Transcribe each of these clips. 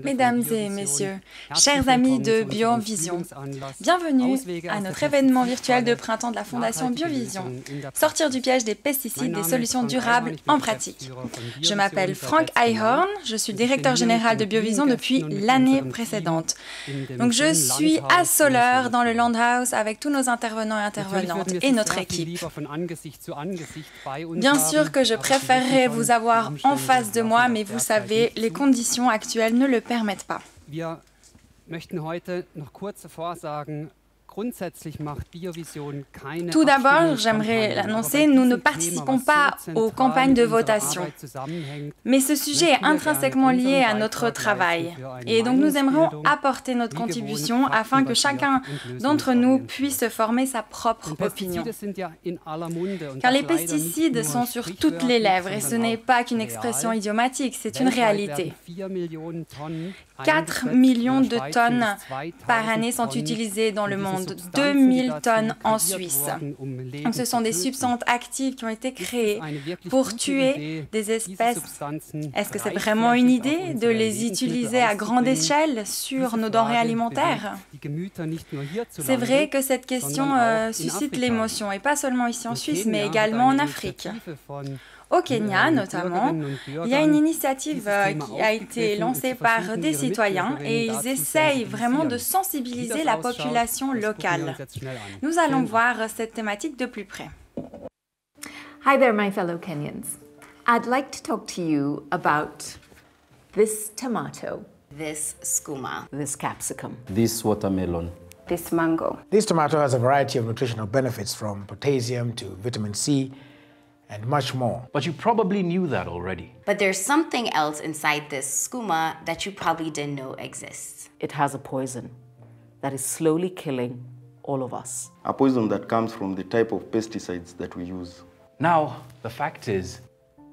Mesdames et messieurs, chers amis de Biovision, bienvenue à notre événement virtuel de printemps de la Fondation Biovision, sortir du piège des pesticides, des solutions durables en pratique. Je m'appelle Frank Eichhorn, je suis directeur général de Biovision depuis l'année précédente. Donc je suis à Soleure dans le Landhaus avec tous nos intervenants et intervenantes et notre équipe. Bien sûr que je préférerais vous avoir en face de moi, mais vous savez, les conditions actuelles ne le permettent pas. Tout d'abord, j'aimerais l'annoncer, nous ne participons pas aux campagnes de votation. Mais ce sujet est intrinsèquement lié à notre travail. Et donc nous aimerions apporter notre contribution afin que chacun d'entre nous puisse former sa propre opinion. Car les pesticides sont sur toutes les lèvres et ce n'est pas qu'une expression idiomatique, c'est une réalité. 4 millions de tonnes par année sont utilisées dans le monde, 2000 tonnes en Suisse. Donc, ce sont des substances actives qui ont été créées pour tuer des espèces. Est-ce que c'est vraiment une idée de les utiliser à grande échelle sur nos denrées alimentaires? C'est vrai que cette question suscite l'émotion, et pas seulement ici en Suisse, mais également en Afrique. Au Kenya, notamment, il y a une initiative qui a été lancée par des citoyens et ils essayent vraiment de sensibiliser la population locale. Nous allons voir cette thématique de plus près. Hi there, my fellow Kenyans. I'd like to talk to you about this tomato, this skooma, this capsicum, this watermelon, this mango. This tomato has a variety of nutritional benefits from potassium to vitamin C, and much more. But you probably knew that already. But there's something else inside this skooma that you probably didn't know exists. It has a poison that is slowly killing all of us. A poison that comes from the type of pesticides that we use. Now, the fact is,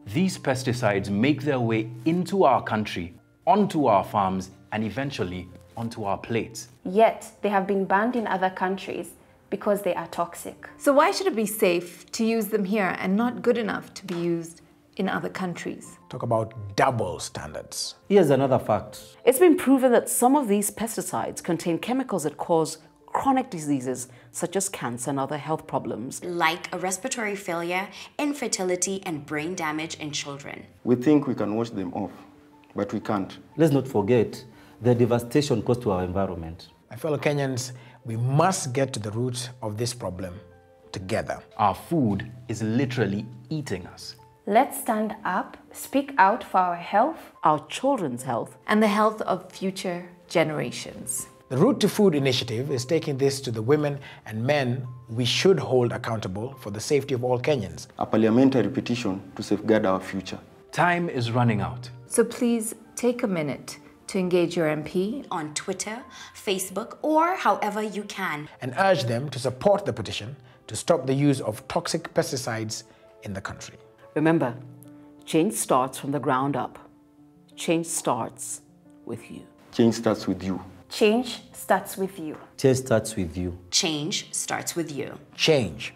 these pesticides make their way into our country, onto our farms, and eventually onto our plates. Yet, they have been banned in other countries because they are toxic. So why should it be safe to use them here and not good enough to be used in other countries? Talk about double standards. Here's another fact. It's been proven that some of these pesticides contain chemicals that cause chronic diseases such as cancer and other health problems. Like a respiratory failure, infertility, and brain damage in children. We think we can wash them off, but we can't. Let's not forget the devastation caused to our environment. My fellow Kenyans, we must get to the root of this problem together. Our food is literally eating us. Let's stand up, speak out for our health, our children's health, and the health of future generations. The Root to Food initiative is taking this to the women and men we should hold accountable for the safety of all Kenyans. A parliamentary petition to safeguard our future. Time is running out. So please take a minute to engage your MP on Twitter, Facebook, or however you can, and urge them to support the petition to stop the use of toxic pesticides in the country. Remember, change starts from the ground up. Change starts with you. Change starts with you. Change starts with you. Change starts with you. Change starts with you. Change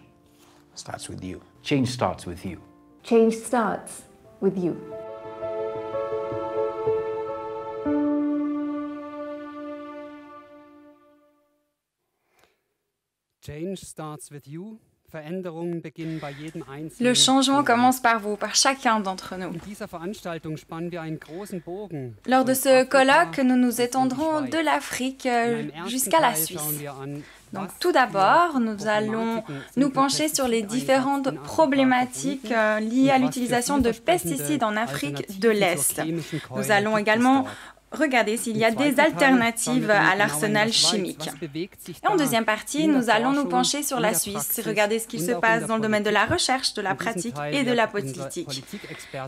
starts with you. Change starts with you. Change starts with you. Le changement commence par vous, par chacun d'entre nous. Lors de ce colloque, nous nous étendrons de l'Afrique jusqu'à la Suisse. Donc, tout d'abord, nous allons nous pencher sur les différentes problématiques liées à l'utilisation de pesticides en Afrique de l'Est. Nous allons également regarder s'il y a des alternatives à l'arsenal chimique. Et en deuxième partie, nous allons nous pencher sur la Suisse, regarder ce qui se passe dans le domaine de la recherche, de la pratique et de la politique.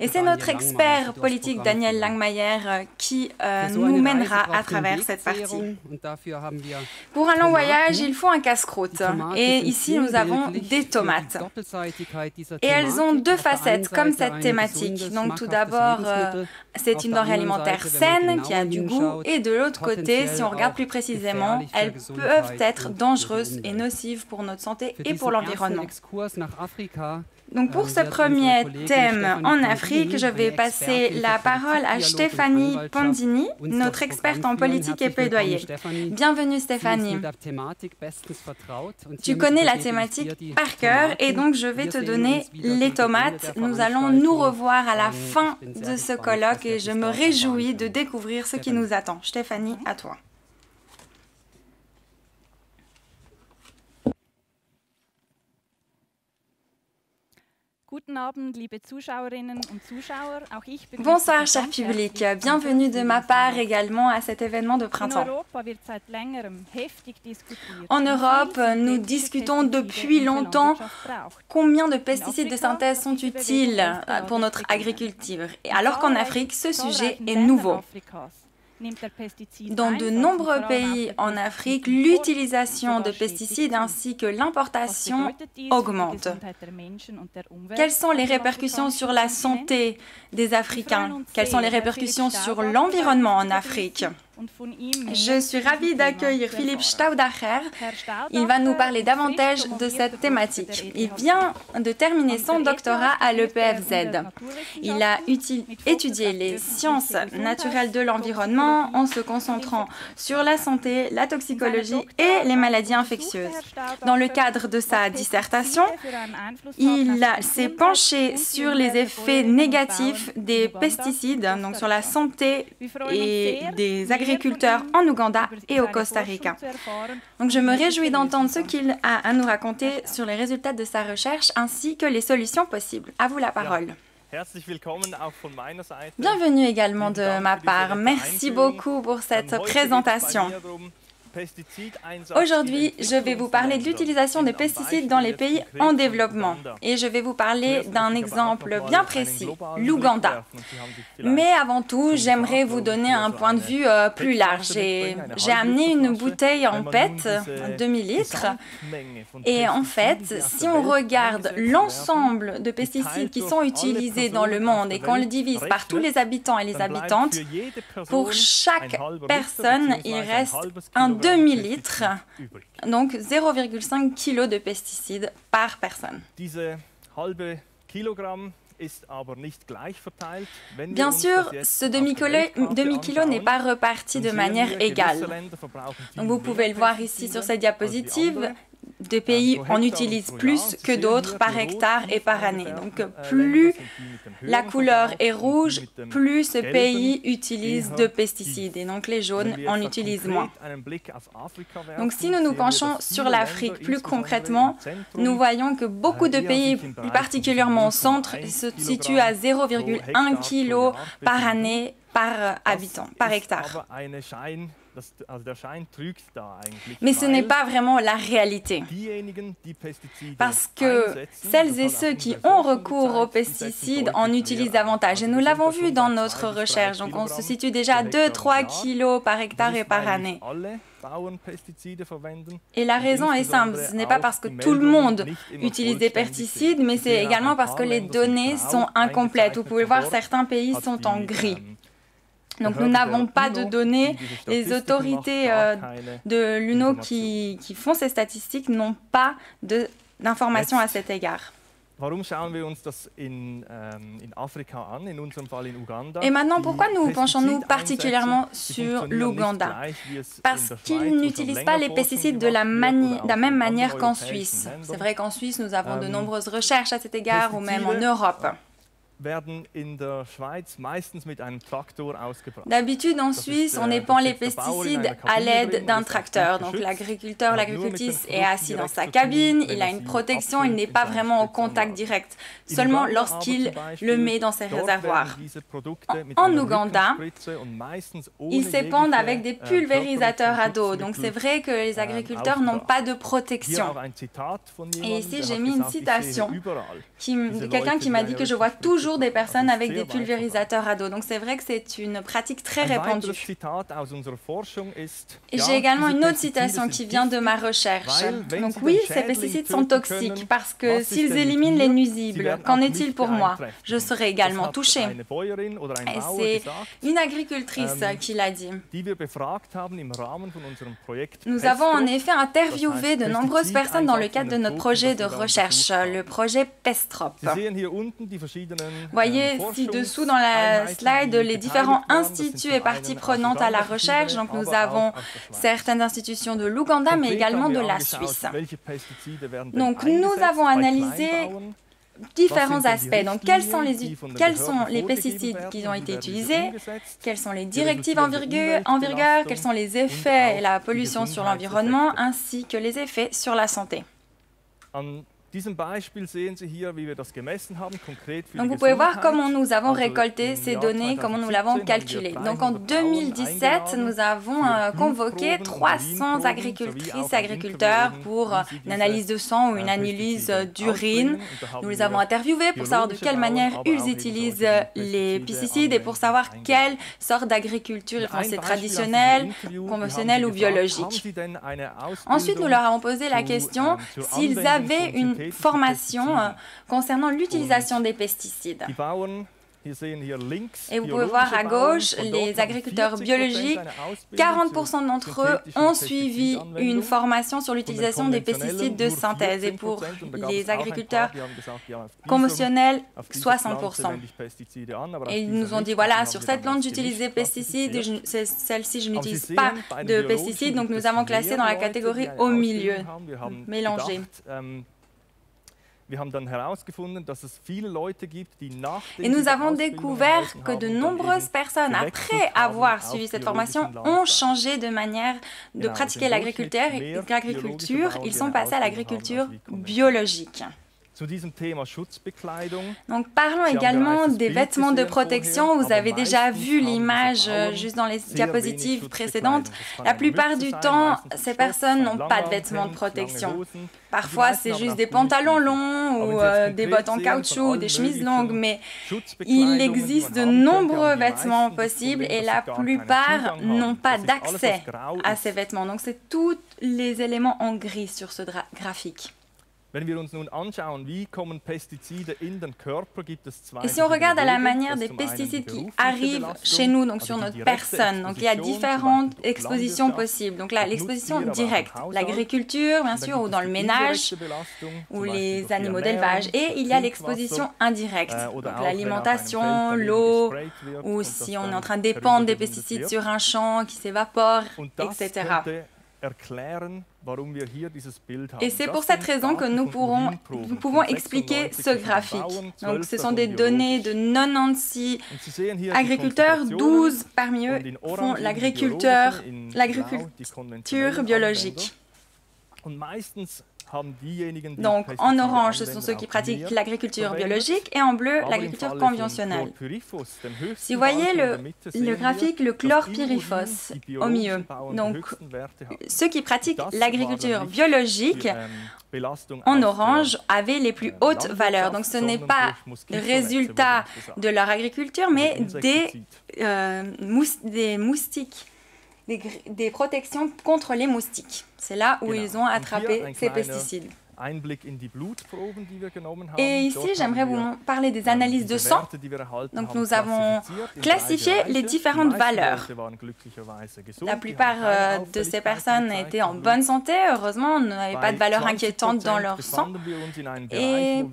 Et c'est notre expert politique Daniel Langmayer qui nous mènera à travers cette partie. Pour un long voyage, il faut un casse-croûte. Et ici, nous avons des tomates. Et elles ont deux facettes, comme cette thématique. Donc tout d'abord, c'est une denrée alimentaire saine qui a du goût, et de l'autre côté, si on regarde plus précisément, elles peuvent être dangereuses et nocives pour notre santé et pour l'environnement. Donc pour ce premier thème en Afrique, je vais passer la parole à Stefanie Pondini, notre experte en politique et plaidoyer. Bienvenue Stéphanie. Tu connais la thématique par cœur et donc je vais te donner les tomates. Nous allons nous revoir à la fin de ce colloque et je me réjouis de découvrir ce qui nous attend. Stéphanie, à toi. Bonsoir, cher public. Bienvenue de ma part également à cet événement de printemps. En Europe, nous discutons depuis longtemps combien de pesticides de synthèse sont utiles pour notre agriculture, alors qu'en Afrique, ce sujet est nouveau. Dans de nombreux pays en Afrique, l'utilisation de pesticides ainsi que l'importation augmentent. Quelles sont les répercussions sur la santé des Africains? Quelles sont les répercussions sur l'environnement en Afrique? Je suis ravie d'accueillir Philippe Staudacher. Il va nous parler davantage de cette thématique. Il vient de terminer son doctorat à l'EPFZ. Il a étudié les sciences naturelles de l'environnement en se concentrant sur la santé, la toxicologie et les maladies infectieuses. Dans le cadre de sa dissertation, il s'est penché sur les effets négatifs des pesticides, donc sur la santé et des agriculteurs en Ouganda et au Costa Rica. Donc je me réjouis d'entendre ce qu'il a à nous raconter sur les résultats de sa recherche ainsi que les solutions possibles. À vous la parole. Bienvenue également de ma part. Merci beaucoup pour cette présentation. Aujourd'hui, je vais vous parler de l'utilisation des pesticides dans les pays en développement. Et je vais vous parler d'un exemple bien précis, l'Ouganda. Mais avant tout, j'aimerais vous donner un point de vue plus large. J'ai amené une bouteille en PET, 2000 litres. Et en fait, si on regarde l'ensemble de pesticides qui sont utilisés dans le monde et qu'on le divise par tous les habitants et les habitantes, pour chaque personne, il reste un demi-litre, donc 0,5 kg de pesticides par personne. Bien sûr, ce demi-kilo n'est pas reparti de manière égale. Donc vous pouvez le voir ici sur cette diapositive. Des pays en utilisent plus que d'autres par hectare et par année. Donc plus la couleur est rouge, plus ce pays utilise de pesticides. Et donc les jaunes en utilisent moins. Donc si nous nous penchons sur l'Afrique plus concrètement, nous voyons que beaucoup de pays, plus particulièrement au centre, se situent à 0,1 kg par année, par habitant, par hectare. Mais ce n'est pas vraiment la réalité. Parce que celles et ceux qui ont recours aux pesticides en utilisent davantage. Et nous l'avons vu dans notre recherche. Donc on se situe déjà à 2-3 kilos par hectare et par année. Et la raison est simple, ce n'est pas parce que tout le monde utilise des pesticides, mais c'est également parce que les données sont incomplètes. Vous pouvez voir, certains pays sont en gris. Donc nous n'avons pas de données, les autorités de l'UNO qui font ces statistiques n'ont pas d'informations à cet égard. Et maintenant, pourquoi nous penchons-nous particulièrement sur l'Ouganda? Parce qu'ils n'utilisent pas les pesticides de la même manière qu'en Suisse. C'est vrai qu'en Suisse, nous avons de nombreuses recherches à cet égard, ou même en Europe. D'habitude, en Suisse, on épand les pesticides à l'aide d'un tracteur. Donc l'agriculteur, l'agricultrice est assis dans sa cabine, il a une protection, il n'est pas vraiment au contact direct, seulement lorsqu'il le met dans ses réservoirs. En Ouganda, ils s'épandent avec des pulvérisateurs à dos. Donc c'est vrai que les agriculteurs n'ont pas de protection. Et ici, j'ai mis une citation de quelqu'un qui m'a dit que je vois toujours toujours des personnes avec des pulvérisateurs à dos. Donc c'est vrai que c'est une pratique très répandue. Et j'ai également une autre citation qui vient de ma recherche. Donc oui, ces pesticides sont toxiques parce que s'ils éliminent les nuisibles, qu'en est-il pour moi? Je serai également touchée. Et c'est une agricultrice qui l'a dit. Nous avons en effet interviewé de nombreuses personnes dans le cadre de notre projet de recherche, le projet PestRop. Voyez ci-dessous dans la slide les différents instituts et parties prenantes à la recherche. Donc nous avons certaines institutions de l'Ouganda, mais également de la Suisse. Donc nous avons analysé différents aspects. Donc, quels sont les pesticides qui ont été utilisés, quelles sont les directives en vigueur, quels sont les effets et la pollution sur l'environnement, ainsi que les effets sur la santé. Donc vous pouvez voir comment nous avons récolté ces données, comment nous l'avons calculé. Donc en 2017, nous avons convoqué 300 agricultrices et agriculteurs pour une analyse de sang ou une analyse d'urine. Nous les avons interviewés pour savoir de quelle manière ils utilisent les pesticides et pour savoir quelle sorte d'agriculture ils font, c'est traditionnel, conventionnel ou biologique. Ensuite, nous leur avons posé la question s'ils avaient une formation concernant l'utilisation des pesticides. Et vous pouvez voir à gauche les agriculteurs biologiques, 40% d'entre eux ont suivi une formation sur l'utilisation des pesticides de synthèse. Et pour les agriculteurs conventionnels, 60%. Et ils nous ont dit, voilà, sur cette plante j'utilise des pesticides, celle-ci je n'utilise pas de pesticides, donc nous avons classé dans la catégorie au milieu, mélangée. Et nous avons découvert que de nombreuses personnes, après avoir suivi cette formation, ont changé de manière de pratiquer l'agriculture. Ils sont passés à l'agriculture biologique. Donc parlons également des vêtements de protection. Vous avez déjà vu l'image juste dans les diapositives précédentes. La plupart du temps, ces personnes n'ont pas de vêtements de protection. Parfois, c'est juste des pantalons longs ou des bottes en caoutchouc ou des chemises longues, mais il existe de nombreux vêtements possibles et la plupart n'ont pas d'accès à ces vêtements. Donc c'est tous les éléments en gris sur ce graphique. Et si on regarde à la manière des pesticides qui arrivent chez nous, donc sur notre personne, donc il y a différentes expositions possibles. Donc là, l'exposition directe, l'agriculture, bien sûr, ou dans le ménage, ou les animaux d'élevage. Et il y a l'exposition indirecte, donc l'alimentation, l'eau, ou si on est en train d'épandre des pesticides sur un champ qui s'évapore, etc. Et c'est pour cette raison que nous pouvons expliquture ce graphique. Donc, ce sont des données de 96 agriculteurs, 12 parmi eux font l'agriculture biologique. Donc, en orange, ce sont ceux qui pratiquent l'agriculture biologique et en bleu, l'agriculture conventionnelle. Si vous voyez le graphique, le chlorpyrifos au milieu, donc ceux qui pratiquent l'agriculture biologique en orange avaient les plus hautes valeurs. Donc, ce n'est pas le résultat de leur agriculture, mais des moustiques. Des protections contre les moustiques. C'est là où ils ont attrapé ces pesticides. Et ici, j'aimerais vous parler des analyses de sang. Donc, nous avons classifié les différentes valeurs. La plupart de ces personnes étaient en bonne santé. Heureusement, on n'avait pas de valeurs inquiétantes dans leur sang. Et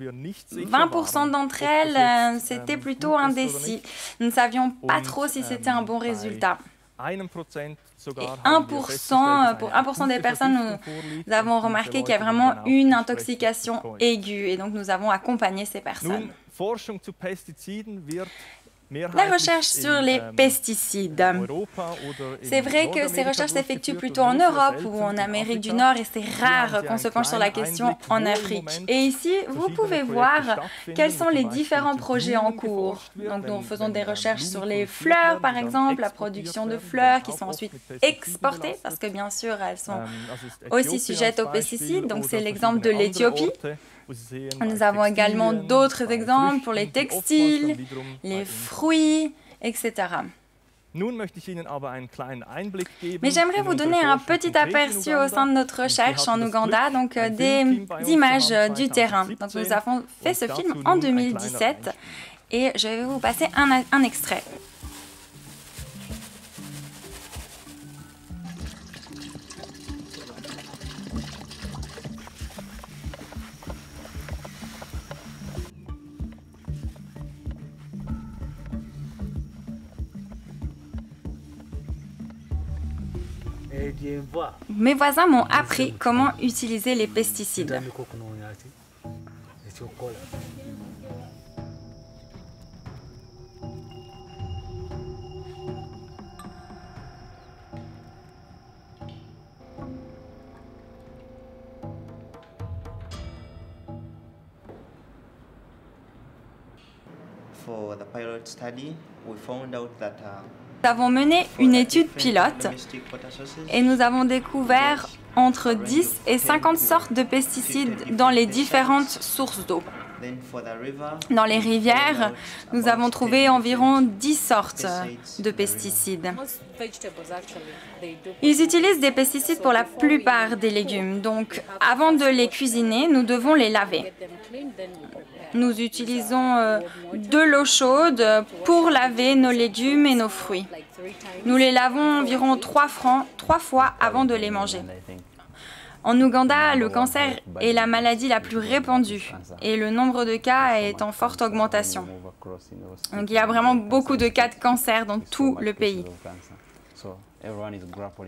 20% d'entre elles, c'était plutôt indécis. Nous ne savions pas trop si c'était un bon résultat. Et 1%, pour 1% des personnes, nous avons remarqué qu'il y a vraiment une intoxication aiguë et donc nous avons accompagné ces personnes. La recherche sur les pesticides. C'est vrai que ces recherches s'effectuent plutôt en Europe ou en Amérique du Nord et c'est rare qu'on se penche sur la question en Afrique. Et ici, vous pouvez voir quels sont les différents projets en cours. Donc, nous faisons des recherches sur les fleurs, par exemple, la production de fleurs qui sont ensuite exportées parce que bien sûr, elles sont aussi sujettes aux pesticides. Donc, c'est l'exemple de l'Éthiopie. Nous avons également d'autres exemples pour les textiles, les fruits, etc. Mais j'aimerais vous donner un petit aperçu au sein de notre recherche en Ouganda, donc des images du terrain. Donc nous avons fait ce film en 2017 et je vais vous passer un extrait. Mes voisins m'ont appris comment utiliser les pesticides. For the pilot study, we found out that Nous avons mené une étude pilote et nous avons découvert entre 10 et 50 sortes de pesticides dans les différentes sources d'eau. Dans les rivières, nous avons trouvé environ 10 sortes de pesticides. Ils utilisent des pesticides pour la plupart des légumes, donc avant de les cuisiner, nous devons les laver. Nous utilisons de l'eau chaude pour laver nos légumes et nos fruits. Nous les lavons environ 3 fois avant de les manger. En Ouganda, le cancer est la maladie la plus répandue et le nombre de cas est en forte augmentation. Donc il y a vraiment beaucoup de cas de cancer dans tout le pays.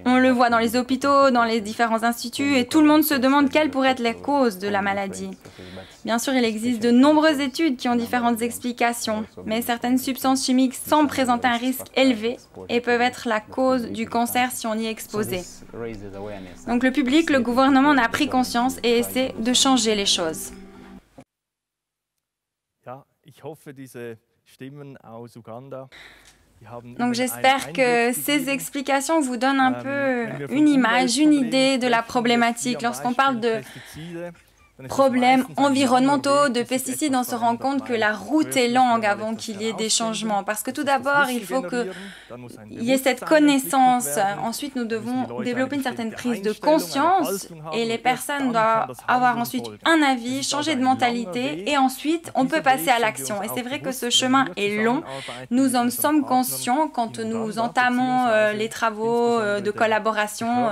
On le voit dans les hôpitaux, dans les différents instituts, et tout le monde se demande quelles pourraient être les causes de la maladie. Bien sûr, il existe de nombreuses études qui ont différentes explications, mais certaines substances chimiques semblent présenter un risque élevé et peuvent être la cause du cancer si on y est exposé. Donc le public, le gouvernement en a pris conscience et essaie de changer les choses. Donc j'espère que ces explications vous donnent un peu une image, une idée de la problématique. Lorsqu'on parle de problèmes environnementaux, de pesticides, on se rend compte que la route est longue avant qu'il y ait des changements. Parce que tout d'abord, il faut qu'il y ait cette connaissance. Ensuite, nous devons développer une certaine prise de conscience et les personnes doivent avoir ensuite un avis, changer de mentalité et ensuite, on peut passer à l'action. Et c'est vrai que ce chemin est long. Nous en sommes conscients quand nous entamons les travaux de collaboration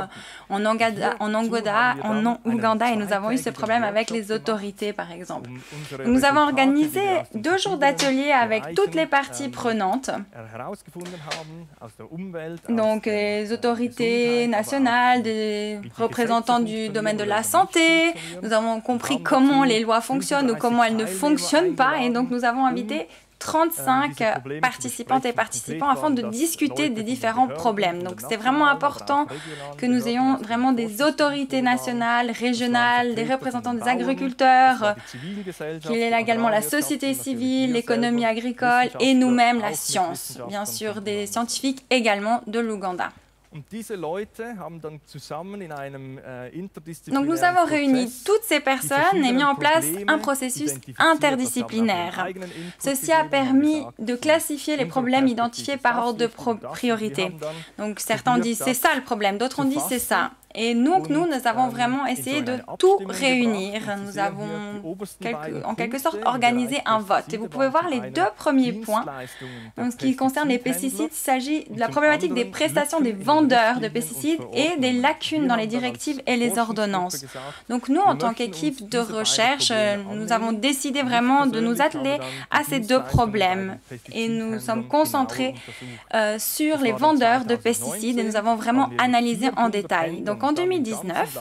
en Ouganda et nous avons eu ce problème avec les autorités, par exemple. Nous avons organisé 2 jours d'ateliers avec toutes les parties prenantes, donc les autorités nationales, des représentants du domaine de la santé. Nous avons compris comment les lois fonctionnent ou comment elles ne fonctionnent pas, et donc nous avons invité 35 participantes et participants afin de discuter des différents problèmes. Donc c'est vraiment important que nous ayons vraiment des autorités nationales, régionales, des représentants des agriculteurs, qu'il y ait également la société civile, l'économie agricole et nous-mêmes la science, bien sûr des scientifiques également de l'Ouganda. Donc nous avons réuni toutes ces personnes et mis en place un processus interdisciplinaire. Ceci a permis de classifier les problèmes identifiés par ordre de priorité. Donc certains disent c'est ça le problème, d'autres ont dit c'est ça. Et donc nous avons vraiment essayé de tout réunir. Nous avons en quelque sorte organisé un vote. Et vous pouvez voir les 2 premiers points. En ce qui concerne les pesticides, il s'agit de la problématique des prestations des vendeurs de pesticides et des lacunes dans les directives et les ordonnances. Donc nous, en tant qu'équipe de recherche, nous avons décidé vraiment de nous atteler à ces 2 problèmes. Et nous sommes concentrés sur les vendeurs de pesticides et nous avons vraiment analysé en détail. Donc en 2019,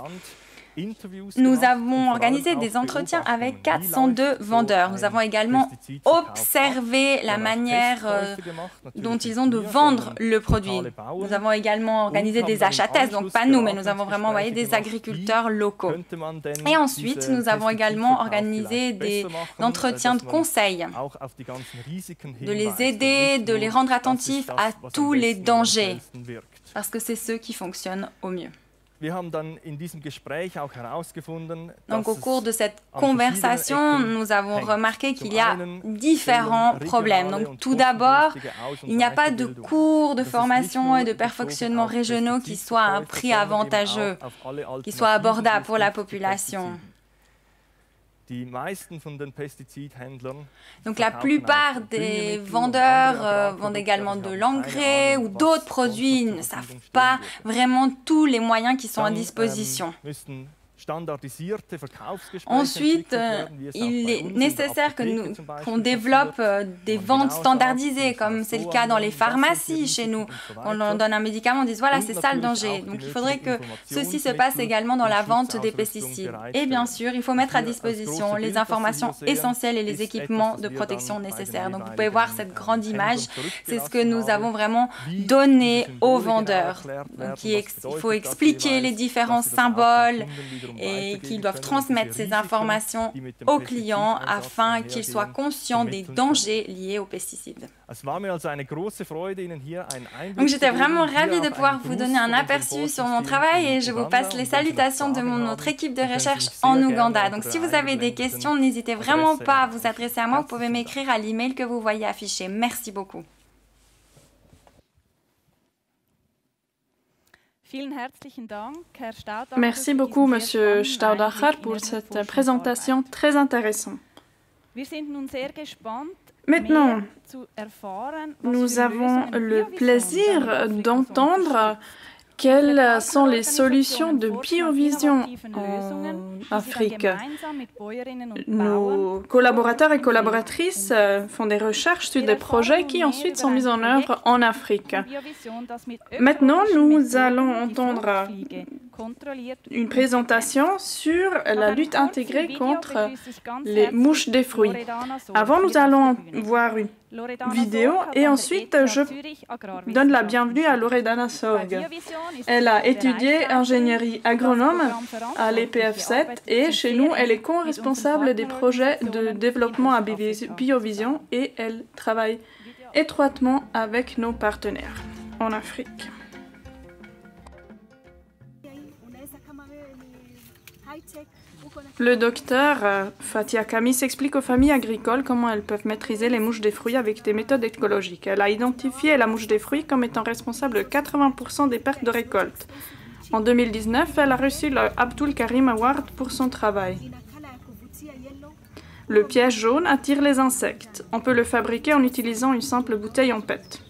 nous avons organisé des entretiens avec 402 vendeurs. Nous avons également observé la manière dont ils ont de vendre le produit. Nous avons également organisé des achats tests, donc pas nous, mais nous avons vraiment envoyé des agriculteurs locaux. Et ensuite, nous avons également organisé des entretiens de conseil, de les aider, de les rendre attentifs à tous les dangers, parce que c'est ceux qui fonctionnent au mieux. Donc au cours de cette conversation, nous avons remarqué qu'il y a différents problèmes. Donc tout d'abord, il n'y a pas de cours de formation et de perfectionnement régionaux qui soient à un prix avantageux, qui soient abordables pour la population. Donc la plupart des vendeurs vendent également de l'engrais ou d'autres produits. Ils ne savent pas vraiment tous les moyens qui sont à disposition. Ensuite, il est nécessaire qu'on développe des ventes standardisées, comme c'est le cas dans les pharmacies chez nous. Quand on donne un médicament, on dit voilà, c'est ça le danger. Donc il faudrait que ceci se passe également dans la vente des pesticides. Et bien sûr, il faut mettre à disposition les informations essentielles et les équipements de protection nécessaires. Donc vous pouvez voir cette grande image, c'est ce que nous avons vraiment donné aux vendeurs. Donc il faut expliquer les différents symboles et qu'ils doivent transmettre ces informations aux clients afin qu'ils soient conscients des dangers liés aux pesticides. Donc j'étais vraiment ravie de pouvoir vous donner un aperçu sur mon travail et je vous passe les salutations de notre équipe de recherche en Ouganda. Donc si vous avez des questions, n'hésitez vraiment pas à vous adresser à moi, vous pouvez m'écrire à l'email que vous voyez affiché. Merci beaucoup. Merci beaucoup, Monsieur Staudacher, pour cette présentation très intéressante. Maintenant, nous avons le plaisir d'entendre quelles sont les solutions de biovision en Afrique. Nos collaborateurs et collaboratrices font des recherches sur des projets qui ensuite sont mis en œuvre en Afrique. Maintenant, nous allons entendre une présentation sur la lutte intégrée contre les mouches des fruits. Avant, nous allons voir une vidéo et ensuite je donne la bienvenue à Loredana Sorg. Elle a étudié ingénierie agronome à l'EPF7 et chez nous elle est co-responsable des projets de développement à biovision et elle travaille étroitement avec nos partenaires en Afrique. Le docteur Fatia Kamis explique aux familles agricoles comment elles peuvent maîtriser les mouches des fruits avec des méthodes écologiques. Elle a identifié la mouche des fruits comme étant responsable de 80% des pertes de récolte. En 2019, elle a reçu le Abdul Karim Award pour son travail. Le piège jaune attire les insectes. On peut le fabriquer en utilisant une simple bouteille en PET.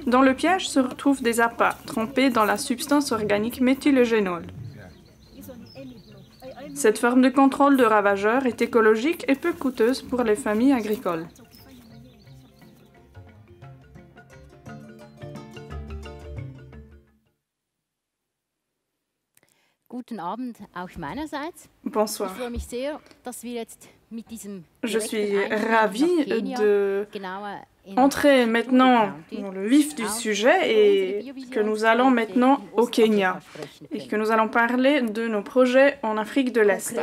Dans le piège se retrouvent des appâts trempés dans la substance organique méthylégénol. Cette forme de contrôle de ravageurs est écologique et peu coûteuse pour les familles agricoles. Bonsoir. Je suis ravie de entrer maintenant dans le vif du sujet et que nous allons maintenant au Kenya et que nous allons parler de nos projets en Afrique de l'Est.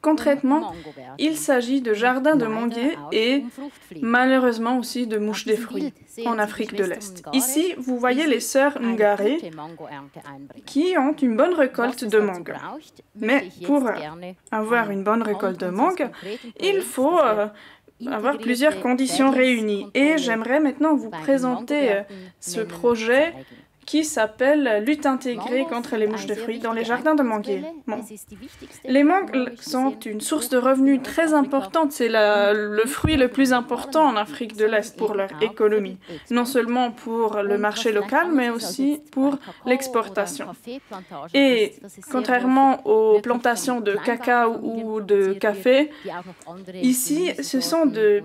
Concrètement, il s'agit de jardins de manguiers et malheureusement aussi de mouches des fruits en Afrique de l'Est. Ici, vous voyez les sœurs Ngare qui ont une bonne récolte de mangue. Mais pour avoir une bonne récolte de mangue, il faut avoir plusieurs conditions réunies. Et j'aimerais maintenant vous présenter ce projet qui s'appelle « Lutte intégrée contre les mouches de fruits dans les jardins de manguiers ». Bon. Les mangues sont une source de revenus très importante. C'est le fruit le plus important en Afrique de l'Est pour leur économie. Non seulement pour le marché local, mais aussi pour l'exportation. Et contrairement aux plantations de cacao ou de café, ici, ce sont de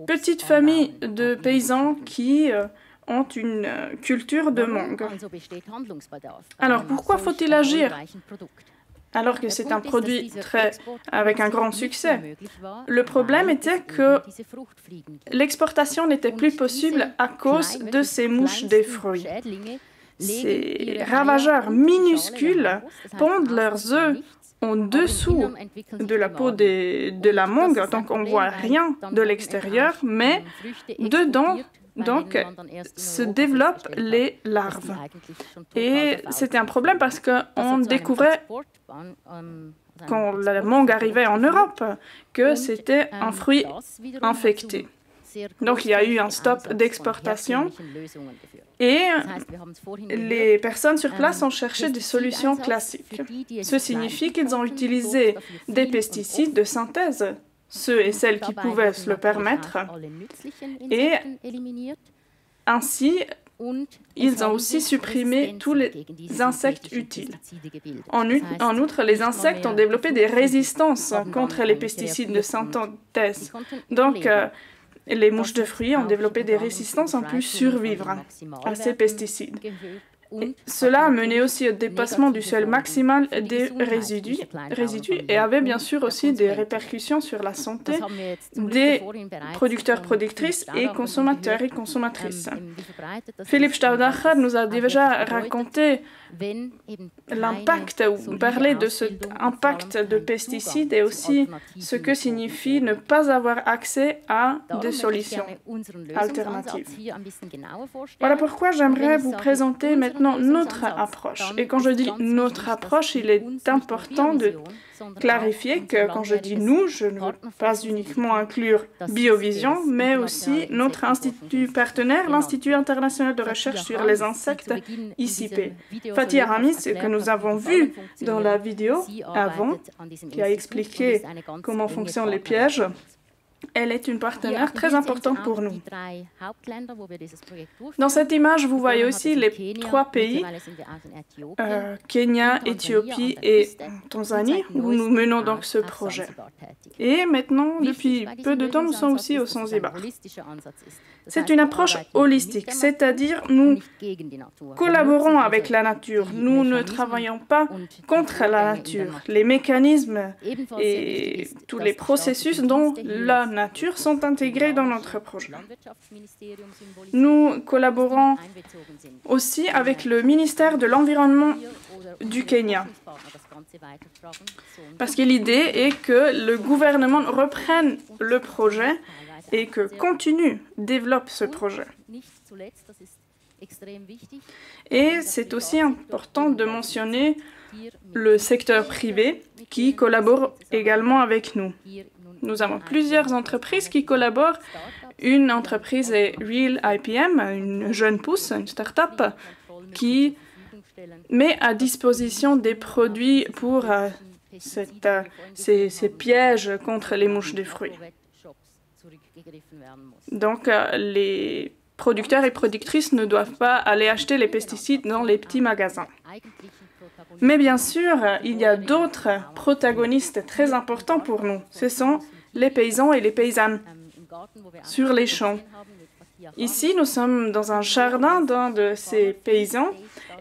petites familles de paysans qui ont une culture de mangue. Alors, pourquoi faut-il agir alors que c'est un produit avec un grand succès? Le problème était que l'exportation n'était plus possible à cause de ces mouches des fruits. Ces ravageurs minuscules pondent leurs œufs en dessous de la peau de la mangue, donc on ne voit rien de l'extérieur, mais dedans, Donc, se développent les larves. Et c'était un problème parce qu'on découvrait, quand la mangue arrivait en Europe, que c'était un fruit infecté. Donc, il y a eu un stop d'exportation et les personnes sur place ont cherché des solutions classiques. Ce signifie qu'ils ont utilisé des pesticides de synthèse, ceux et celles qui pouvaient se le permettre, et ainsi, ils ont aussi supprimé tous les insectes utiles. En outre, les insectes ont développé des résistances contre les pesticides de synthèse. Donc, les mouches de fruits ont développé des résistances en pu survivre à ces pesticides. Et cela a mené aussi au dépassement du seuil maximal des résidus et avait bien sûr aussi des répercussions sur la santé des producteurs, productrices et consommateurs et consommatrices. Philippe Staudacher nous a déjà raconté l'impact, ou parlé de cet impact de pesticides et aussi ce que signifie ne pas avoir accès à des solutions alternatives. Voilà pourquoi j'aimerais vous présenter maintenant notre approche. Et quand je dis notre approche, il est important de clarifier que quand je dis nous, je ne veux pas uniquement inclure Biovision, mais aussi notre institut partenaire, l'Institut international de recherche sur les insectes, ICP. Fatih Aramis, que nous avons vu dans la vidéo avant, qui a expliqué comment fonctionnent les pièges, elle est une partenaire très importante pour nous. Dans cette image, vous voyez aussi les 3 pays, Kenya, Éthiopie et Tanzanie, où nous menons donc ce projet. Et maintenant, depuis peu de temps, nous sommes aussi au Zanzibar. C'est une approche holistique, c'est-à-dire nous collaborons avec la nature. Nous ne travaillons pas contre la nature. Les mécanismes et tous les processus dans la nature sont intégrés dans notre projet. Nous collaborons aussi avec le ministère de l'Environnement du Kenya. Parce que l'idée est que le gouvernement reprenne le projet et que continue, développe ce projet. Et c'est aussi important de mentionner le secteur privé qui collabore également avec nous. Nous avons plusieurs entreprises qui collaborent. Une entreprise est Real IPM, une jeune pousse, une start-up, qui met à disposition des produits pour ces pièges contre les mouches de fruits. Donc, les producteurs et productrices ne doivent pas aller acheter les pesticides dans les petits magasins. Mais bien sûr, il y a d'autres protagonistes très importants pour nous. Ce sont les paysans et les paysannes sur les champs. Ici, nous sommes dans un jardin d'un de ces paysans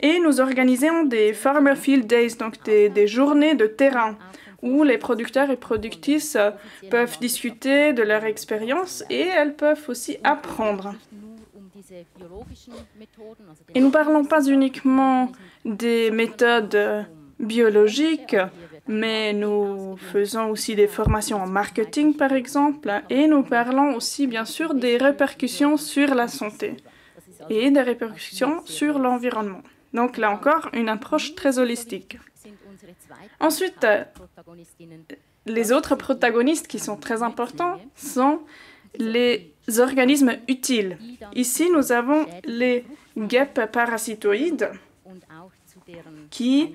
et nous organisons des Farmer Field Days, donc des journées de terrain, où les producteurs et productrices peuvent discuter de leur expérience et elles peuvent aussi apprendre. Et nous ne parlons pas uniquement des méthodes biologiques, mais nous faisons aussi des formations en marketing, par exemple, et nous parlons aussi, bien sûr, des répercussions sur la santé et des répercussions sur l'environnement. Donc là encore, une approche très holistique. Ensuite, les autres protagonistes qui sont très importants sont les organismes utiles. Ici, nous avons les guêpes parasitoïdes qui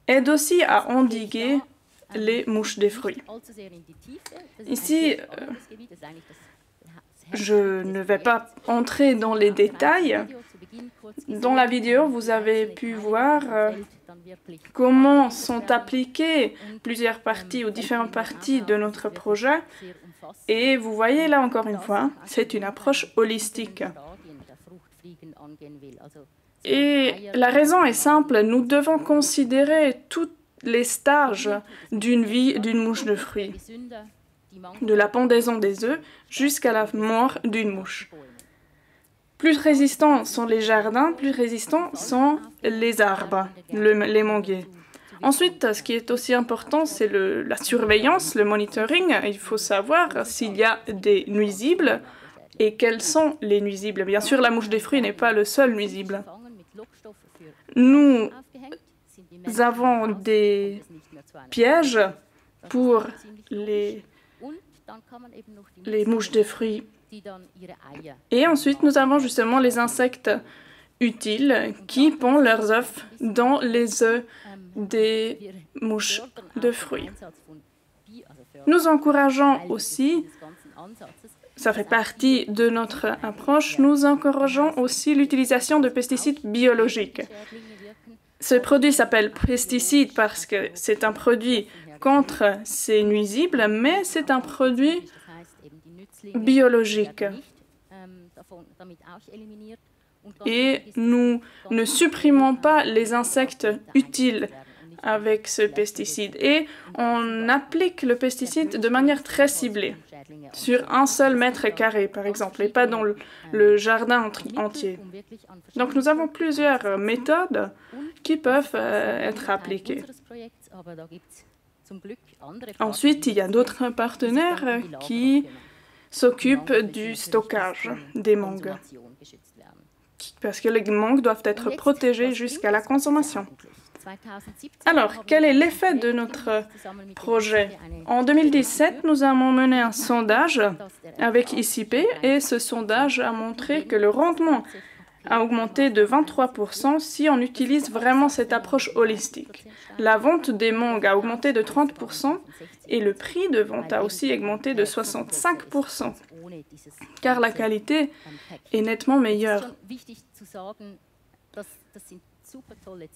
aident aussi à endiguer les mouches des fruits. Ici, je ne vais pas entrer dans les détails. Dans la vidéo, vous avez pu voir comment sont appliquées plusieurs parties ou différentes parties de notre projet. Et vous voyez là encore une fois, c'est une approche holistique. Et la raison est simple, nous devons considérer tous les stages d'une vie d'une mouche de fruits, de la pendaison des œufs jusqu'à la mort d'une mouche. Plus résistants sont les jardins, plus résistants sont les arbres, les manguiers. Ensuite, ce qui est aussi important, c'est la surveillance, le monitoring. Il faut savoir s'il y a des nuisibles Et quels sont les nuisibles? Bien sûr, la mouche des fruits n'est pas le seul nuisible. Nous avons des pièges pour les mouches des fruits. Et ensuite, nous avons justement les insectes utiles qui pondent leurs œufs dans les œufs des mouches de fruits. Nous encourageons aussi, ça fait partie de notre approche, nous encourageons aussi l'utilisation de pesticides biologiques. Ce produit s'appelle pesticide parce que c'est un produit contre ces nuisibles, mais c'est un produit biologique. Et nous ne supprimons pas les insectes utiles avec ce pesticide. Et on applique le pesticide de manière très ciblée, sur un seul mètre carré, par exemple, et pas dans le jardin entier. Donc nous avons plusieurs méthodes qui peuvent être appliquées. Ensuite, il y a d'autres partenaires qui s'occupent du stockage des mangues, parce que les mangues doivent être protégées jusqu'à la consommation. Alors, quel est l'effet de notre projet? En 2017, nous avons mené un sondage avec ICP et ce sondage a montré que le rendement a augmenté de 23% si on utilise vraiment cette approche holistique. La vente des mangues a augmenté de 30% et le prix de vente a aussi augmenté de 65%, car la qualité est nettement meilleure.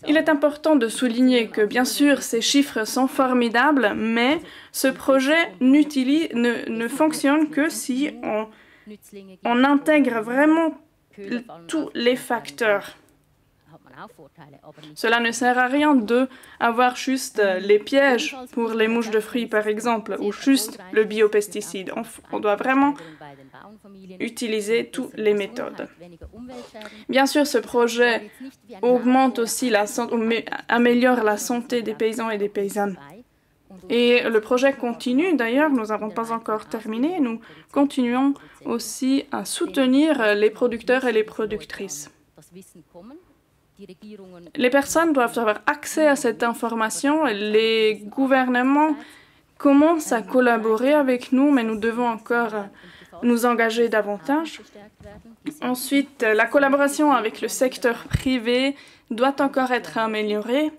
Il est important de souligner que, bien sûr, ces chiffres sont formidables, mais ce projet ne fonctionne que si on intègre vraiment tous les facteurs. Cela ne sert à rien d'avoir juste les pièges pour les mouches de fruits, par exemple, ou juste le biopesticide. On doit vraiment utiliser toutes les méthodes. Bien sûr, ce projet augmente aussi améliore la santé des paysans et des paysannes. Et le projet continue, d'ailleurs, nous n'avons pas encore terminé, nous continuons aussi à soutenir les producteurs et les productrices. Les personnes doivent avoir accès à cette information, les gouvernements commencent à collaborer avec nous, mais nous devons encore nous engager davantage. Ensuite, la collaboration avec le secteur privé doit encore être améliorée.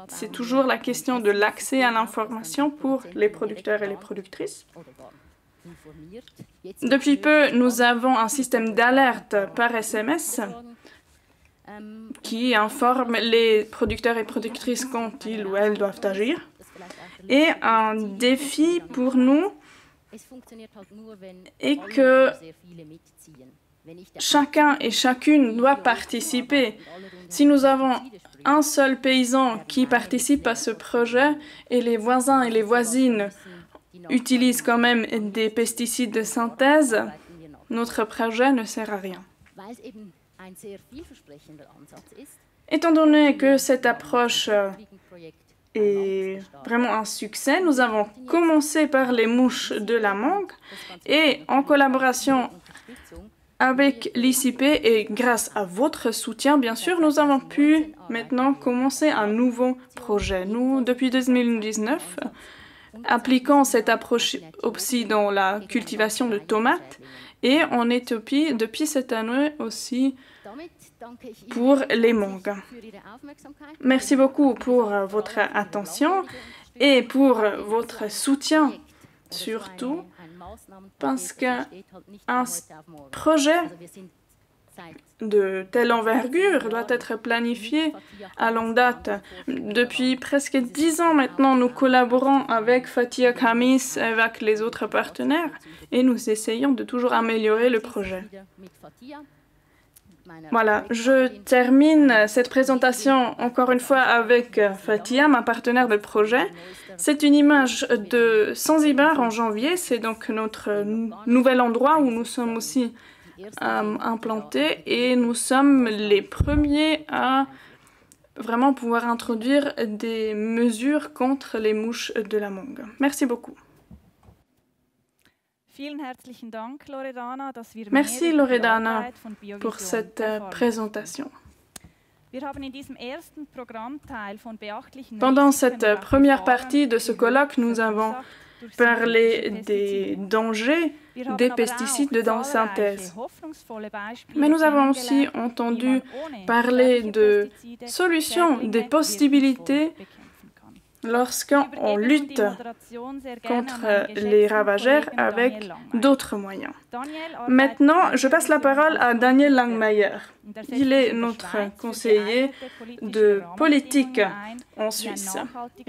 C'est toujours la question de l'accès à l'information pour les producteurs et les productrices. Depuis peu, nous avons un système d'alerte par SMS qui informe les producteurs et productrices quand ils ou elles doivent agir. Et un défi pour nous est que chacun et chacune doit participer. Si nous avons un seul paysan qui participe à ce projet et les voisins et les voisines utilisent quand même des pesticides de synthèse, notre projet ne sert à rien. Étant donné que cette approche est vraiment un succès, nous avons commencé par les mouches de la mangue et en collaboration avec l'ICP et grâce à votre soutien, bien sûr, nous avons pu maintenant commencer un nouveau projet. Nous, depuis 2019, appliquons cette approche aussi dans la cultivation de tomates et en Éthiopie, depuis cette année aussi, pour les mangues. Merci beaucoup pour votre attention et pour votre soutien, surtout parce qu'un projet de telle envergure doit être planifié à longue date. Depuis presque 10 ans maintenant, nous collaborons avec Fathia Khamis, avec les autres partenaires, et nous essayons de toujours améliorer le projet. Voilà, je termine cette présentation encore une fois avec Fathia, ma partenaire de projet. C'est une image de Zanzibar en janvier, c'est donc notre nouvel endroit où nous sommes aussi implantés et nous sommes les premiers à vraiment pouvoir introduire des mesures contre les mouches de la mangue. Merci beaucoup. Merci Loredana pour cette présentation. Pendant cette première partie de ce colloque, nous avons parlé des dangers des pesticides dans synthèse. Mais nous avons aussi entendu parler de solutions, des possibilités lorsqu'on lutte contre les ravageurs avec d'autres moyens. Maintenant, je passe la parole à Daniel Langmayer. Il est notre conseiller de politique en Suisse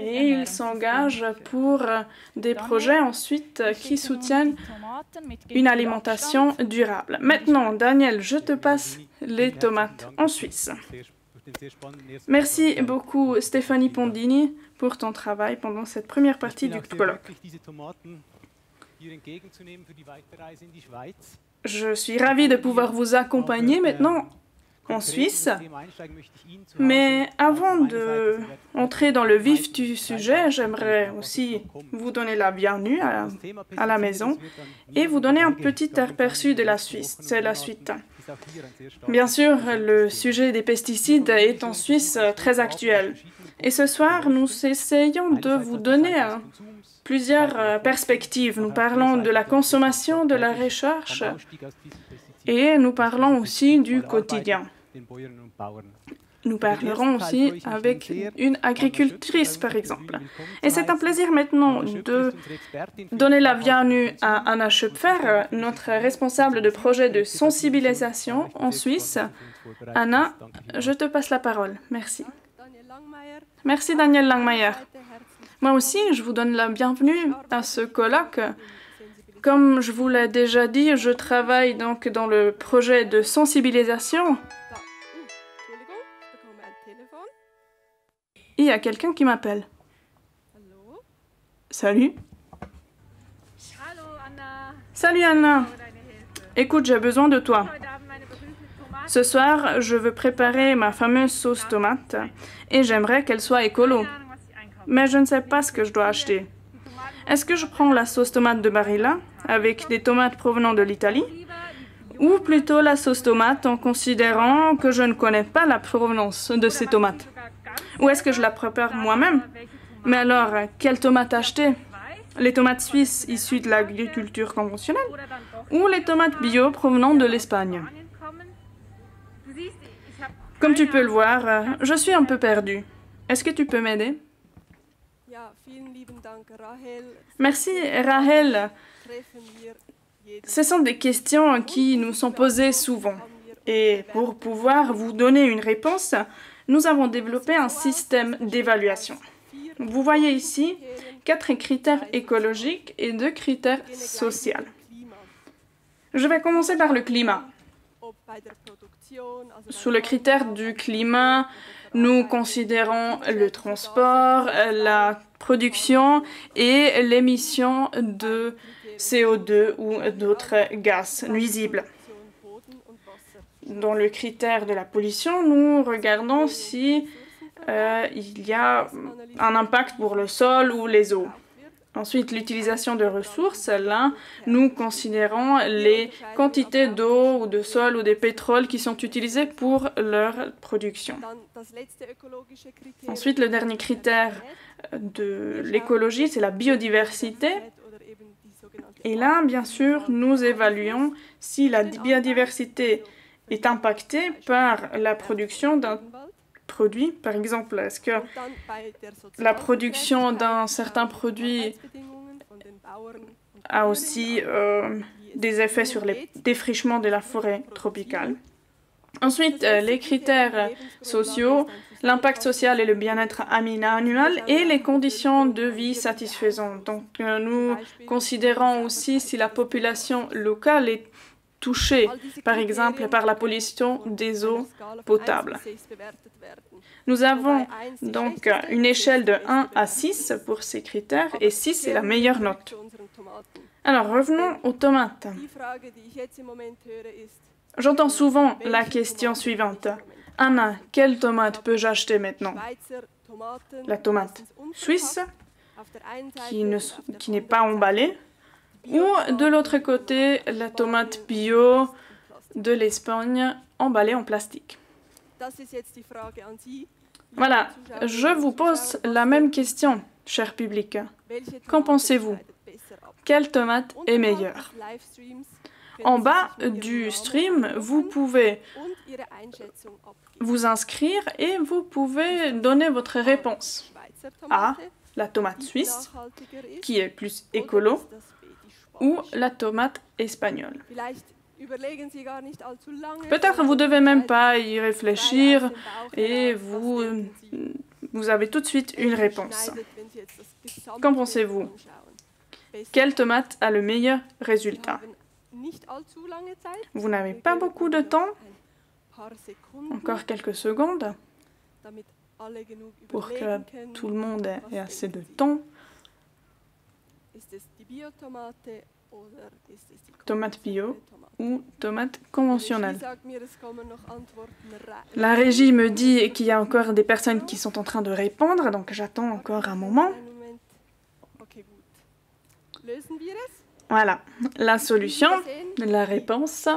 et il s'engage pour des projets ensuite qui soutiennent une alimentation durable. Maintenant, Daniel, je te passe les tomates en Suisse. Merci beaucoup Stéphanie Pondini pour ton travail pendant cette première partie du colloque. Je suis ravie de pouvoir vous accompagner maintenant en Suisse, mais avant d'entrer dans le vif du sujet, j'aimerais aussi vous donner la bienvenue à la maison et vous donner un petit aperçu de la Suisse. C'est la suite. Bien sûr, le sujet des pesticides est en Suisse très actuel. Et ce soir, nous essayons de vous donner plusieurs perspectives. Nous parlons de la consommation, de la recherche et nous parlons aussi du quotidien. Nous parlerons aussi avec une agricultrice, par exemple. Et c'est un plaisir maintenant de donner la bienvenue à Anna Schöpfer, notre responsable de projet de sensibilisation en Suisse. Anna, je te passe la parole. Merci. Merci Daniel Langmayer. Moi aussi, je vous donne la bienvenue à ce colloque. Comme je vous l'ai déjà dit, je travaille donc dans le projet de sensibilisation. Il y a quelqu'un qui m'appelle. Salut. Salut Anna. Écoute, j'ai besoin de toi. Ce soir, je veux préparer ma fameuse sauce tomate et j'aimerais qu'elle soit écolo. Mais je ne sais pas ce que je dois acheter. Est-ce que je prends la sauce tomate de Barilla avec des tomates provenant de l'Italie? Ou plutôt la sauce tomate en considérant que je ne connais pas la provenance de ces tomates? Ou est-ce que je la prépare moi-même? Mais alors, quelles tomates acheter? Les tomates suisses issues de l'agriculture conventionnelle? Ou les tomates bio provenant de l'Espagne? Comme tu peux le voir, je suis un peu perdue. Est-ce que tu peux m'aider? Merci Rahel. Ce sont des questions qui nous sont posées souvent. Et pour pouvoir vous donner une réponse, nous avons développé un système d'évaluation. Vous voyez ici 4 critères écologiques et 2 critères sociaux. Je vais commencer par le climat. Sous le critère du climat, nous considérons le transport, la production et l'émission de CO2 ou d'autres gaz nuisibles. Dans le critère de la pollution, nous regardons si il y a un impact pour le sol ou les eaux. Ensuite, l'utilisation de ressources, là, nous considérons les quantités d'eau ou de sol ou de pétrole qui sont utilisées pour leur production. Ensuite, le dernier critère de l'écologie, c'est la biodiversité. Et là, bien sûr, nous évaluons si la biodiversité est impactée par la production d'un produit. Par exemple, est-ce que la production d'un certain produit a aussi des effets sur le défrichement de la forêt tropicale? Ensuite, les critères sociaux, l'impact social et le bien-être animal et les conditions de vie satisfaisantes. Donc, nous considérons aussi si la population locale est touchée, par exemple, par la pollution des eaux potables. Nous avons donc une échelle de 1 à 6 pour ces critères et 6 est la meilleure note. Alors, revenons aux tomates. J'entends souvent la question suivante. Anna, quelle tomate peux-je acheter maintenant? La tomate suisse, qui n'est pas emballée, Ou de l'autre côté, la tomate bio de l'Espagne emballée en plastique. Voilà, je vous pose la même question, cher public. Qu'en pensez-vous? Quelle tomate est meilleure? En bas du stream, vous pouvez vous inscrire et vous pouvez donner votre réponse. A, la tomate suisse, qui est plus écolo, ou la tomate espagnole. Peut-être vous ne devez même pas y réfléchir et vous avez tout de suite une réponse. Qu'en pensez-vous? Quelle tomate a le meilleur résultat? Vous n'avez pas beaucoup de temps? Encore quelques secondes pour que tout le monde ait assez de temps. Tomate bio ou tomate conventionnelle? La régie me dit qu'il y a encore des personnes qui sont en train de répondre, donc j'attends encore un moment. Voilà, la solution, la réponse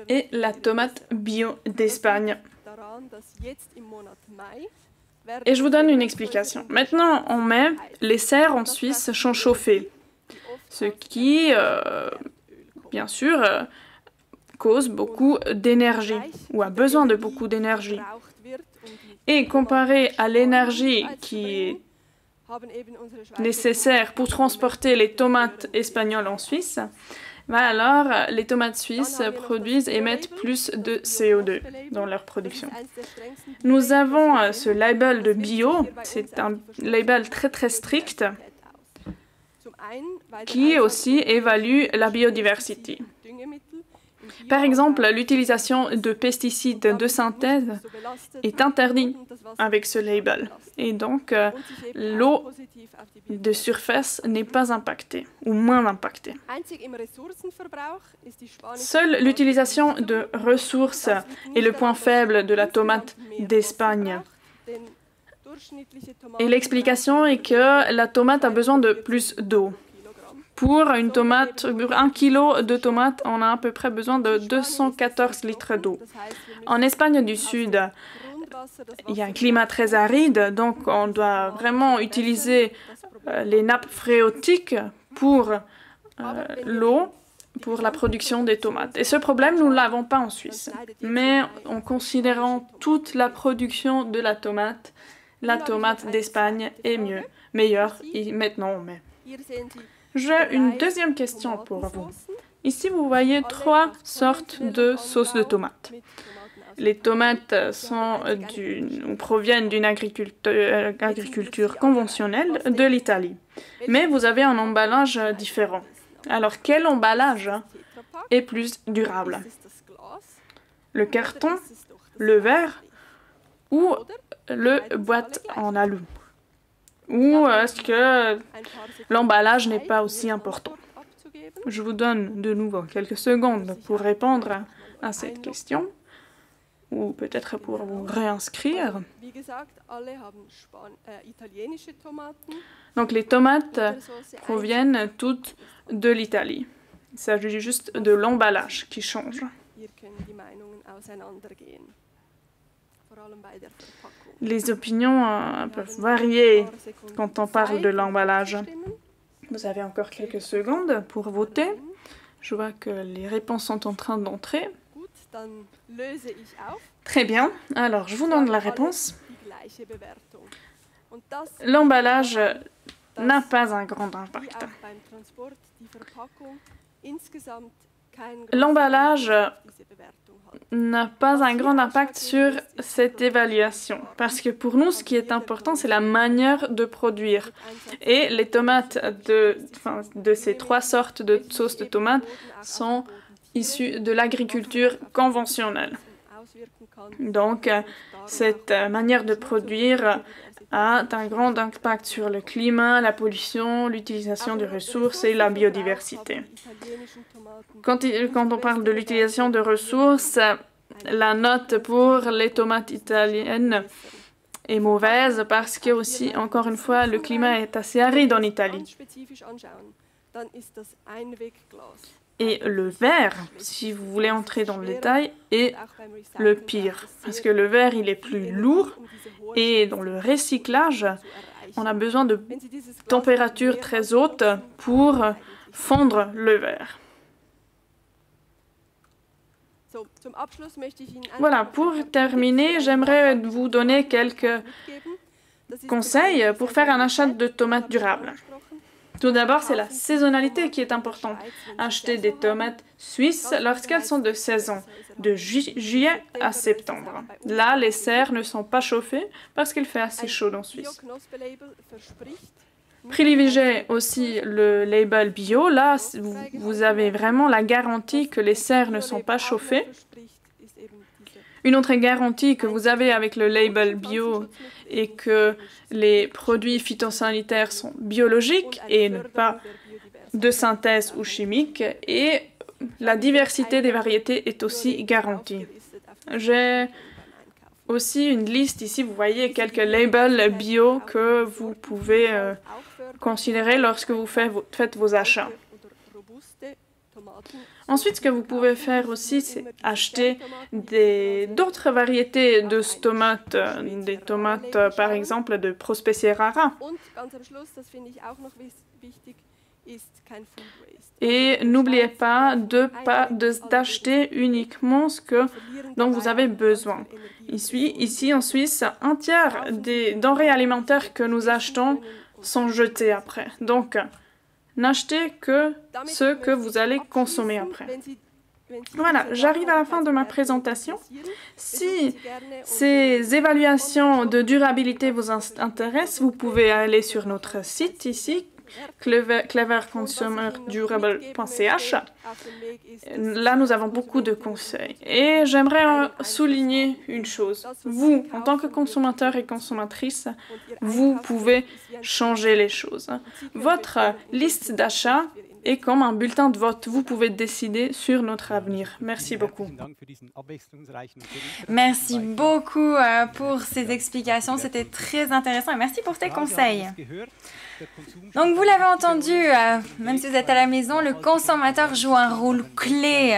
est la tomate bio d'Espagne. Et je vous donne une explication. Maintenant, en mai, les serres en Suisse sont chauffées, ce qui, bien sûr, cause beaucoup d'énergie, ou a besoin de beaucoup d'énergie. Et comparé à l'énergie qui est nécessaire pour transporter les tomates espagnoles en Suisse, alors les tomates suisses émettent plus de CO2 dans leur production. Nous avons ce label de bio, c'est un label très très strict qui aussi évalue la biodiversité. Par exemple, l'utilisation de pesticides de synthèse est interdite avec ce label. Et donc, l'eau de surface n'est pas impactée, ou moins impactée. Seule l'utilisation de ressources est le point faible de la tomate d'Espagne. Et l'explication est que la tomate a besoin de plus d'eau. Pour une tomate, pour 1 kg de tomates, on a à peu près besoin de 214 litres d'eau. En Espagne du Sud, il y a un climat très aride, donc on doit vraiment utiliser les nappes phréatiques pour l'eau, pour la production des tomates. Et ce problème, nous ne l'avons pas en Suisse. Mais en considérant toute la production de la tomate d'Espagne est meilleure et maintenant on met. J'ai une deuxième question pour vous. Ici, vous voyez 3 sortes de sauces de tomates. Les tomates proviennent d'une agriculture conventionnelle de l'Italie. Mais vous avez un emballage différent. Alors, quel emballage est plus durable? Le carton, le verre ou le boîte en alu? Ou est-ce que l'emballage n'est pas aussi important? Je vous donne de nouveau quelques secondes pour répondre à cette question, ou peut-être pour vous réinscrire. Donc les tomates proviennent toutes de l'Italie. Il s'agit juste de l'emballage qui change. Les opinions peuvent varier quand on parle de l'emballage. Vous avez encore quelques secondes pour voter. Je vois que les réponses sont en train d'entrer. Très bien, alors je vous donne la réponse. L'emballage n'a pas un grand impact. L'emballage n'a pas un grand impact sur cette évaluation. Parce que pour nous, ce qui est important, c'est la manière de produire. Et les tomates de ces 3 sortes de sauces de tomates sont issues de l'agriculture conventionnelle. Donc, cette manière de produire a un grand impact sur le climat, la pollution, l'utilisation des ressources et la biodiversité. Quand on parle de l'utilisation de ressources, la note pour les tomates italiennes est mauvaise parce que aussi, encore une fois, le climat est assez aride en Italie. Et le verre, si vous voulez entrer dans le détail, est le pire. Parce que le verre, il est plus lourd et dans le recyclage, on a besoin de températures très hautes pour fondre le verre. Voilà, pour terminer, j'aimerais vous donner quelques conseils pour faire un achat de tomates durables. Tout d'abord, c'est la saisonnalité qui est importante. Acheter des tomates suisses lorsqu'elles sont de saison, de juillet à septembre. Là, les serres ne sont pas chauffées parce qu'il fait assez chaud en Suisse. Privilégiez aussi le label bio. Là, vous avez vraiment la garantie que les serres ne sont pas chauffées. Une autre garantie que vous avez avec le label bio est que les produits phytosanitaires sont biologiques et ne pas de synthèse ou chimiques, et la diversité des variétés est aussi garantie. J'ai aussi une liste ici, vous voyez quelques labels bio que vous pouvez considérer lorsque vous faites vos achats. Ensuite, ce que vous pouvez faire aussi, c'est acheter d'autres variétés de tomates, des tomates par exemple de Prospecie rara. Et n'oubliez pas d'acheter uniquement ce dont vous avez besoin. Ici en Suisse, un tiers des denrées alimentaires que nous achetons sont jetés après. Donc, n'achetez que ce que vous allez consommer après. Voilà, j'arrive à la fin de ma présentation. Si ces évaluations de durabilité vous intéressent, vous pouvez aller sur notre site ici, cleverconsumerdurable.ch. Là, nous avons beaucoup de conseils. Et j'aimerais souligner une chose. Vous, en tant que consommateur et consommatrice, vous pouvez changer les choses. Votre liste d'achat est comme un bulletin de vote. Vous pouvez décider sur notre avenir. Merci beaucoup. Merci beaucoup pour ces explications. C'était très intéressant et merci pour tes conseils. Donc, vous l'avez entendu, même si vous êtes à la maison, le consommateur joue un rôle clé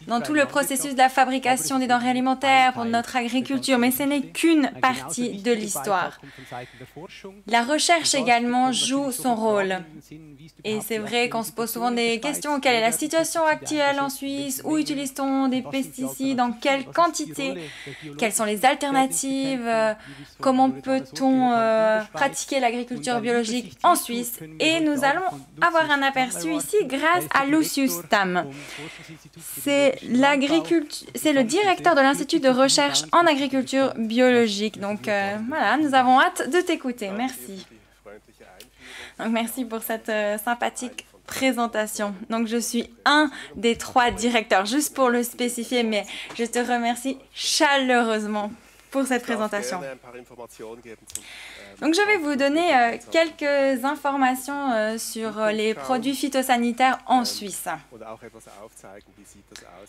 dans tout le processus de la fabrication des denrées alimentaires pour notre agriculture, mais ce n'est qu'une partie de l'histoire. La recherche également joue son rôle. Et c'est vrai qu'on se pose souvent des questions. Quelle est la situation actuelle en Suisse? Où utilise-t-on des pesticides? En quelle quantité? Quelles sont les alternatives? Comment peut-on pratiquer l'agriculture biologique en Suisse? Et nous allons avoir un aperçu ici grâce à Lucius Tam. C'est le directeur de l'Institut de recherche en agriculture biologique. Donc voilà, nous avons hâte de t'écouter. Merci. Donc merci pour cette sympathique présentation. Donc je suis un des 3 directeurs, juste pour le spécifier, mais je te remercie chaleureusement pour cette présentation. Donc je vais vous donner quelques informations sur les produits phytosanitaires en Suisse.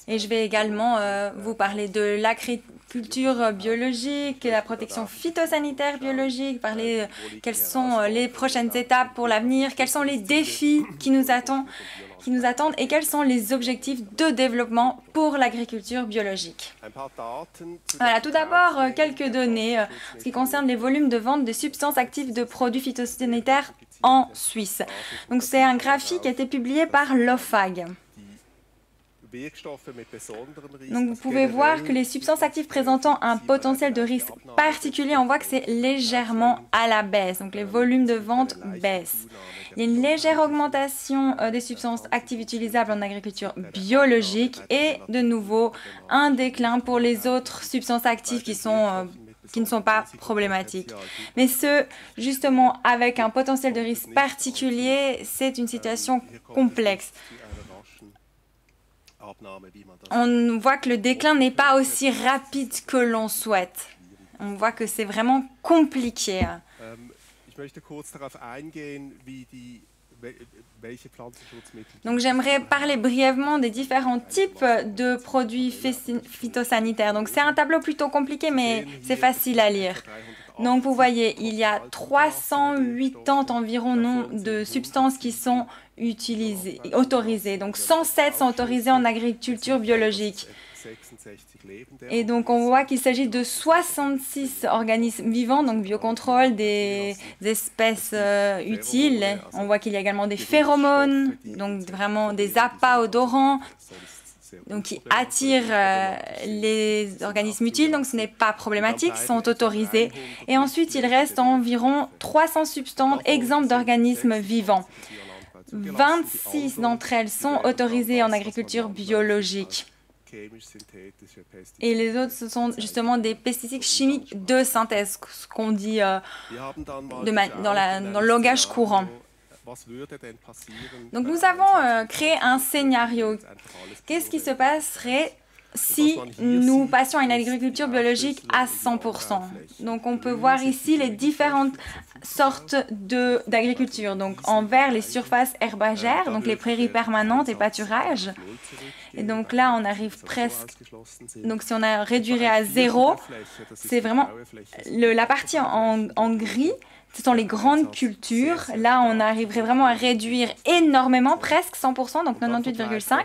Et je vais également vous parler de l'agriculture biologique, la protection phytosanitaire biologique, parler quelles sont les prochaines étapes pour l'avenir, quels sont les défis qui nous attendent et quels sont les objectifs de développement pour l'agriculture biologique. Voilà, tout d'abord, quelques données en ce qui concerne les volumes de vente des substances actives de produits phytosanitaires en Suisse. Donc, c'est un graphique qui a été publié par l'OFAG. Donc, vous pouvez voir que les substances actives présentant un potentiel de risque particulier, on voit que c'est légèrement à la baisse. Donc, les volumes de vente baissent. Il y a une légère augmentation des substances actives utilisables en agriculture biologique et, de nouveau, un déclin pour les autres substances actives qui ne sont pas problématiques. Mais justement, avec un potentiel de risque particulier, c'est une situation complexe. On voit que le déclin n'est pas aussi rapide que l'on souhaite. On voit que c'est vraiment compliqué. Donc j'aimerais parler brièvement des différents types de produits phytosanitaires. Donc c'est un tableau plutôt compliqué, mais c'est facile à lire. Donc vous voyez, il y a 380 environ de substances qui sont autorisées. Donc 107 sont autorisées en agriculture biologique. Et donc on voit qu'il s'agit de 66 organismes vivants, donc biocontrôle, des espèces utiles. On voit qu'il y a également des phéromones, donc vraiment des appâts odorants, donc qui attirent les organismes utiles, donc ce n'est pas problématique, sont autorisés. Et ensuite, il reste environ 300 substances exemptes d'organismes vivants. 26 d'entre elles sont autorisées en agriculture biologique. Et les autres, ce sont justement des pesticides chimiques de synthèse, ce qu'on dit dans le langage courant. Donc nous avons créé un scénario. Qu'est-ce qui se passerait si nous passions à une agriculture biologique à 100%? Donc on peut voir ici les différentes sortes d'agriculture. Donc en vert, les surfaces herbagères, donc les prairies permanentes et pâturages. Et donc là, on arrive presque... Donc si on a réduit à 0, c'est vraiment la partie en gris. Ce sont les grandes cultures. Là, on arriverait vraiment à réduire énormément, presque 100%, donc 98,5%.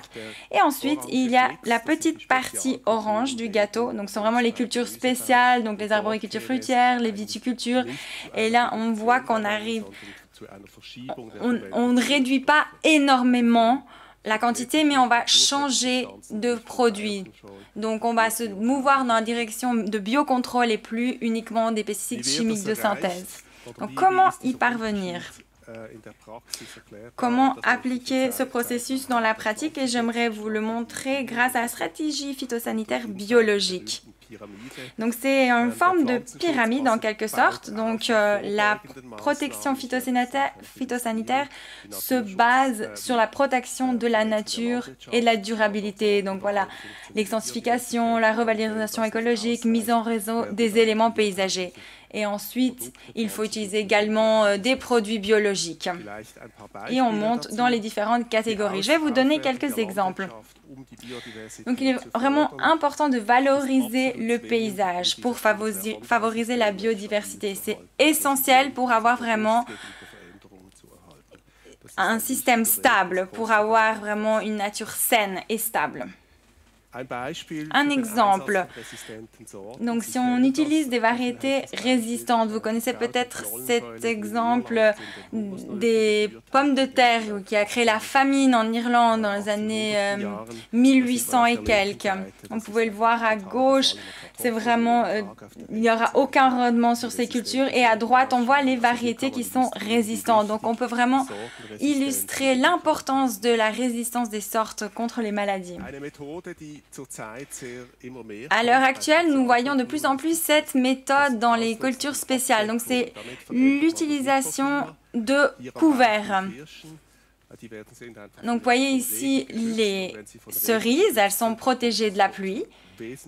Et ensuite, il y a la petite partie orange du gâteau. Donc, ce sont vraiment les cultures spéciales, donc les arboricultures fruitières, les viticultures. Et là, on voit qu'on arrive... On ne réduit pas énormément la quantité, mais on va changer de produit. Donc, on va se mouvoir dans la direction de biocontrôle et plus uniquement des pesticides chimiques de synthèse. Donc, comment y parvenir? Comment appliquer ce processus dans la pratique? Et j'aimerais vous le montrer grâce à la stratégie phytosanitaire biologique. Donc, c'est une forme de pyramide en quelque sorte. Donc, la protection phytosanitaire se base sur la protection de la nature et de la durabilité. Donc, voilà, l'extensification, la revalorisation écologique, mise en réseau des éléments paysagers. Et ensuite, il faut utiliser également des produits biologiques. Et on monte dans les différentes catégories. Je vais vous donner quelques exemples. Donc, il est vraiment important de valoriser le paysage pour favoriser la biodiversité. C'est essentiel pour avoir vraiment un système stable, pour avoir vraiment une nature saine et stable. Un exemple, donc si on utilise des variétés résistantes, vous connaissez peut-être cet exemple des pommes de terre qui a créé la famine en Irlande dans les années 1800 et quelques. Vous pouvez le voir à gauche, c'est vraiment, il n'y aura aucun rendement sur ces cultures, et à droite on voit les variétés qui sont résistantes. Donc on peut vraiment illustrer l'importance de la résistance des sortes contre les maladies. À l'heure actuelle, nous voyons de plus en plus cette méthode dans les cultures spéciales. Donc, c'est l'utilisation de couverts. Donc, vous voyez ici les cerises, elles sont protégées de la pluie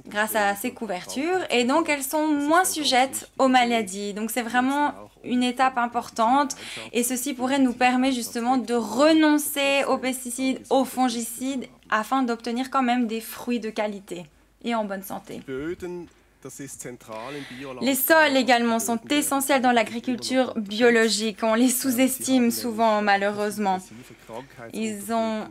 grâce à ces couvertures, et donc elles sont moins sujettes aux maladies. Donc, c'est vraiment une étape importante, et ceci pourrait nous permettre justement de renoncer aux pesticides, aux fongicides, afin d'obtenir quand même des fruits de qualité et en bonne santé. Les sols également sont essentiels dans l'agriculture biologique. On les sous-estime souvent, malheureusement. Ils ont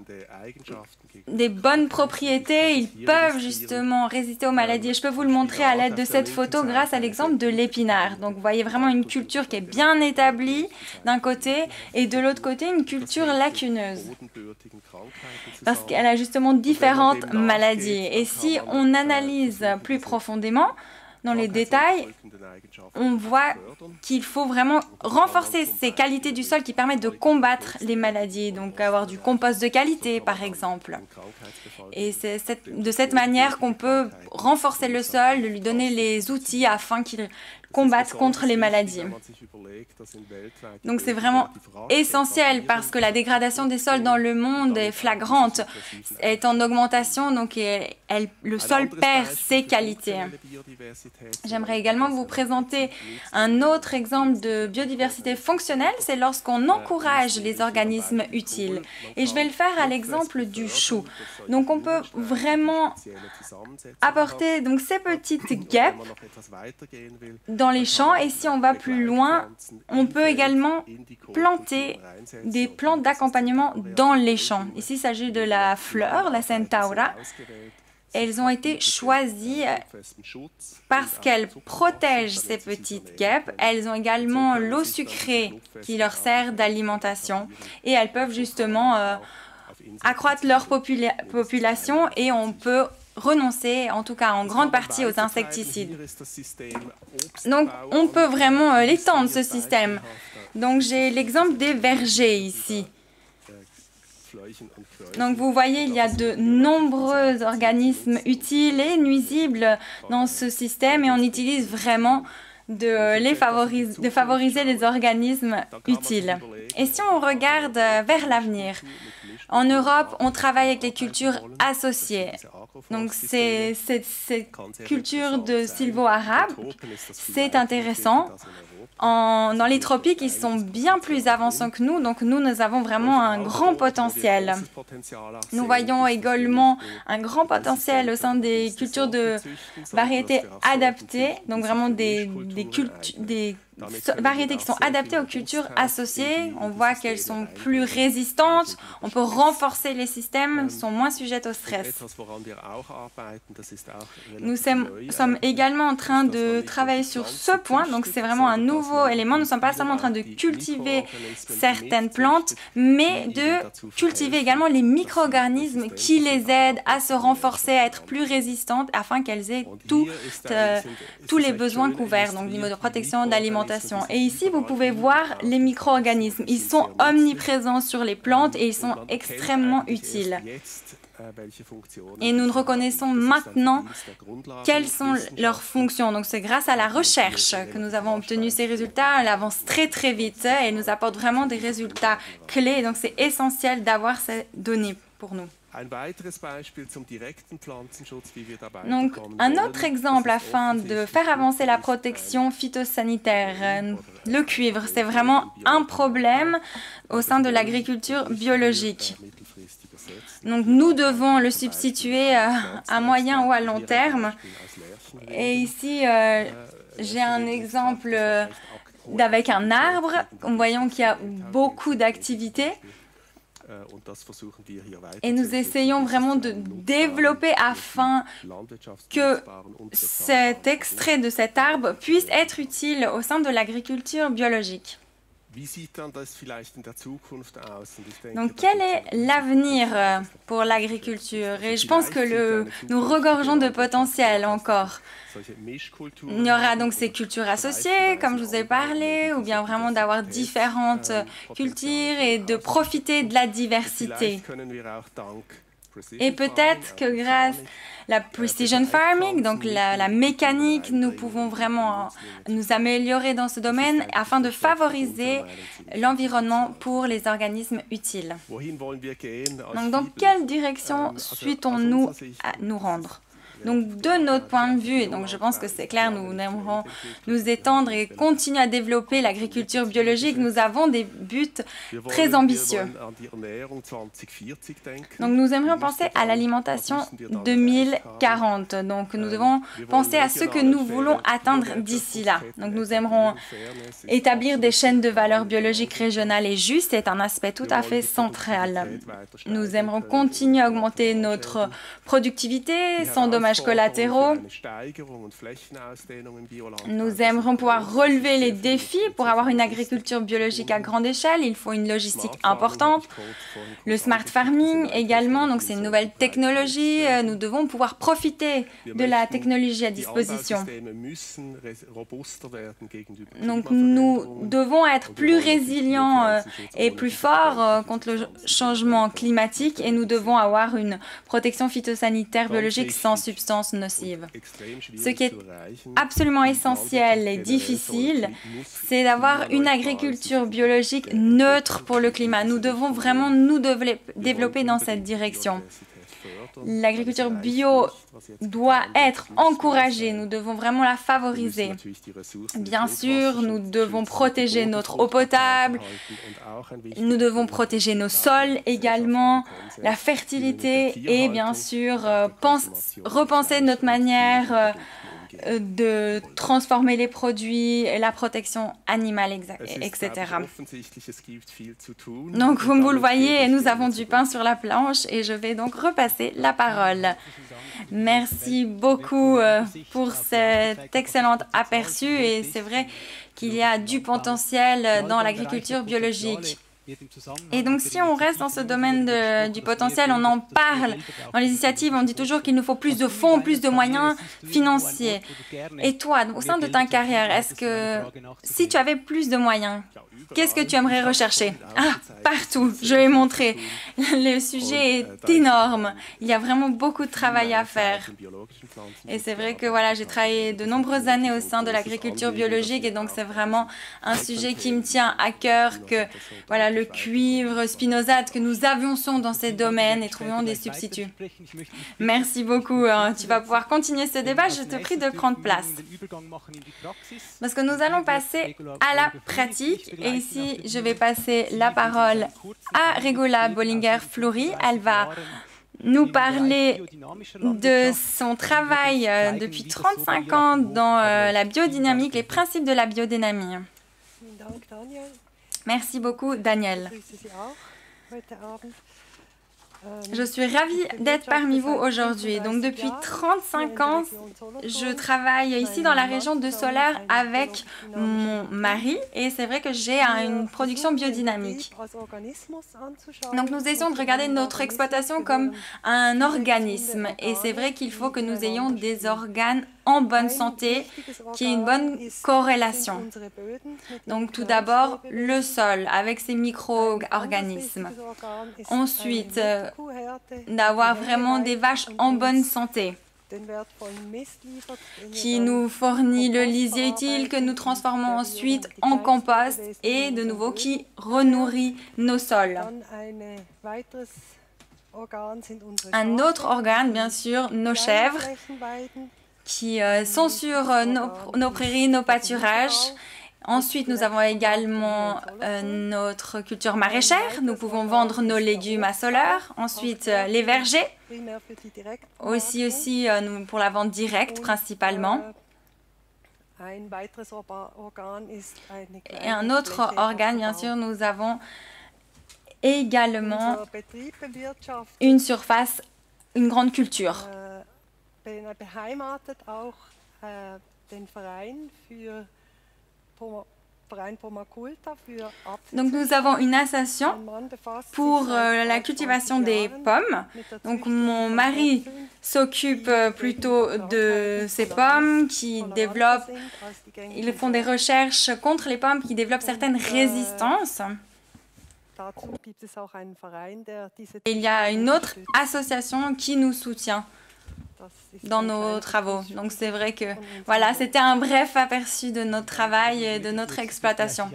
des bonnes propriétés, ils peuvent justement résister aux maladies. Et je peux vous le montrer à l'aide de cette photo grâce à l'exemple de l'épinard. Donc vous voyez vraiment une culture qui est bien établie d'un côté, et de l'autre côté une culture lacuneuse, parce qu'elle a justement différentes maladies. Et si on analyse plus profondément dans les détails, on voit qu'il faut vraiment renforcer ces qualités du sol qui permettent de combattre les maladies, donc avoir du compost de qualité par exemple. Et c'est de cette manière qu'on peut renforcer le sol, de lui donner les outils afin qu'il combatte contre les maladies. Donc c'est vraiment essentiel, parce que la dégradation des sols dans le monde est flagrante, est en augmentation, donc le sol perd ses qualités. J'aimerais également vous présenter un autre exemple de biodiversité fonctionnelle, c'est lorsqu'on encourage les organismes utiles. Et je vais le faire à l'exemple du chou. Donc on peut vraiment apporter donc, ces petites guêpes dans les champs. Et si on va plus loin, on peut également planter des plantes d'accompagnement dans les champs. Ici, il s'agit de la fleur, la centaura. Elles ont été choisies parce qu'elles protègent ces petites guêpes. Elles ont également l'eau sucrée qui leur sert d'alimentation et elles peuvent justement accroître leur population et on peut renoncer, en tout cas en grande partie, aux insecticides. Donc, on peut vraiment l'étendre, ce système. Donc, j'ai l'exemple des vergers ici. Donc vous voyez, il y a de nombreux organismes utiles et nuisibles dans ce système et on utilise vraiment de favoriser les organismes utiles. Et si on regarde vers l'avenir, en Europe, on travaille avec les cultures associées. Donc ces cultures de sylvo-arabe, c'est intéressant. Dans les tropiques, ils sont bien plus avancés que nous, donc nous avons vraiment un grand potentiel. Nous voyons également un grand potentiel au sein des cultures de variétés adaptées, donc vraiment des variétés qui sont adaptées aux cultures associées. On voit qu'elles sont plus résistantes, on peut renforcer les systèmes, sont moins sujettes au stress. Nous sommes également en train de travailler sur ce point, donc c'est vraiment un nouveau élément. Nous ne sommes pas seulement en train de cultiver certaines plantes, mais de cultiver également les micro-organismes qui les aident à se renforcer, à être plus résistantes afin qu'elles aient tous les besoins couverts, donc au niveau de protection, d'alimentation. Et ici, vous pouvez voir les micro-organismes. Ils sont omniprésents sur les plantes et ils sont extrêmement utiles. Et nous reconnaissons maintenant quelles sont leurs fonctions. Donc c'est grâce à la recherche que nous avons obtenu ces résultats. Elle avance très très vite et nous apporte vraiment des résultats clés. Donc c'est essentiel d'avoir ces données pour nous. Donc, un autre exemple afin de faire avancer la protection phytosanitaire, le cuivre, c'est vraiment un problème au sein de l'agriculture biologique. Donc, nous devons le substituer à moyen ou à long terme. Et ici, j'ai un exemple avec un arbre. Voyons qu'il y a beaucoup d'activités. Et nous essayons vraiment de développer afin que cet extrait de cet arbre puisse être utile au sein de l'agriculture biologique. Donc, quel est l'avenir pour l'agriculture? Et je pense que nous regorgeons de potentiel encore. Il y aura donc ces cultures associées, comme je vous ai parlé, ou bien vraiment d'avoir différentes cultures et de profiter de la diversité. Et peut-être que grâce à la precision farming, donc la mécanique, nous pouvons vraiment nous améliorer dans ce domaine afin de favoriser l'environnement pour les organismes utiles. Donc, dans quelle direction souhaitons-nous nous rendre ? Donc, de notre point de vue, et donc je pense que c'est clair, nous aimerons nous étendre et continuer à développer l'agriculture biologique. Nous avons des buts très ambitieux. Donc, nous aimerions penser à l'alimentation 2040. Donc, nous devons penser à ce que nous voulons atteindre d'ici là. Donc, nous aimerons établir des chaînes de valeur biologique régionales et justes. C'est un aspect tout à fait central. Nous aimerons continuer à augmenter notre productivité sans dommages collatéraux. Nous aimerons pouvoir relever les défis pour avoir une agriculture biologique à grande échelle. Il faut une logistique importante. Le smart farming également, donc c'est une nouvelle technologie. Nous devons pouvoir profiter de la technologie à disposition. Donc nous devons être plus résilients et plus forts contre le changement climatique et nous devons avoir une protection phytosanitaire biologique sans substances nocives. Ce qui est absolument essentiel et difficile, c'est d'avoir une agriculture biologique neutre pour le climat. Nous devons vraiment nous développer dans cette direction. L'agriculture bio doit être encouragée, nous devons vraiment la favoriser. Bien sûr, nous devons protéger notre eau potable, nous devons protéger nos sols également, la fertilité et bien sûr repenser notre manière de transformer les produits, la protection animale, etc. Donc, comme vous le voyez, nous avons du pain sur la planche et je vais donc repasser la parole. Merci beaucoup pour cet excellent aperçu et c'est vrai qu'il y a du potentiel dans l'agriculture biologique. Et donc, si on reste dans ce domaine du potentiel, on en parle dans les initiatives, on dit toujours qu'il nous faut plus de fonds, plus de moyens financiers. Et toi, au sein de ta carrière, est-ce que si tu avais plus de moyens, qu'est-ce que tu aimerais rechercher? Ah, partout, je vais montrer. Le sujet est énorme. Il y a vraiment beaucoup de travail à faire. Et c'est vrai que voilà, j'ai travaillé de nombreuses années au sein de l'agriculture biologique et donc c'est vraiment un sujet qui me tient à cœur que voilà, le cuivre, spinosate, que nous avions dans ces domaines et trouvions des substituts. Merci beaucoup. Tu vas pouvoir continuer ce débat. Je te prie de prendre place. Parce que nous allons passer à la pratique. Et ici, je vais passer la parole à Regula Bollinger-Fleury. Elle va nous parler de son travail depuis 35 ans dans la biodynamique, les principes de la biodynamie. Merci beaucoup, Daniel. Je suis ravie d'être parmi vous aujourd'hui. Donc, depuis 35 ans, je travaille ici dans la région de Solaire avec mon mari et c'est vrai que j'ai une production biodynamique. Donc, nous essayons de regarder notre exploitation comme un organisme et c'est vrai qu'il faut que nous ayons des organes en bonne santé, qui ait une bonne corrélation. Donc tout d'abord, le sol avec ses micro-organismes. Ensuite, d'avoir vraiment des vaches en bonne santé qui nous fournit le lisier utile que nous transformons ensuite en compost et de nouveau qui renourrit nos sols. Un autre organe, bien sûr, nos chèvres, qui sont sur nos prairies, nos pâturages. Ensuite, nous avons également notre culture maraîchère. Nous pouvons vendre nos légumes à Solaire. Ensuite, les vergers, aussi pour la vente directe principalement. Et un autre organe, bien sûr, nous avons également une surface, une grande culture. Donc nous avons une association pour la cultivation des pommes. Donc mon mari s'occupe plutôt de ces pommes qui développent, ils font des recherches contre les pommes qui développent certaines résistances. Et il y a une autre association qui nous soutient dans nos travaux. Donc c'est vrai que voilà, c'était un bref aperçu de notre travail et de notre exploitation.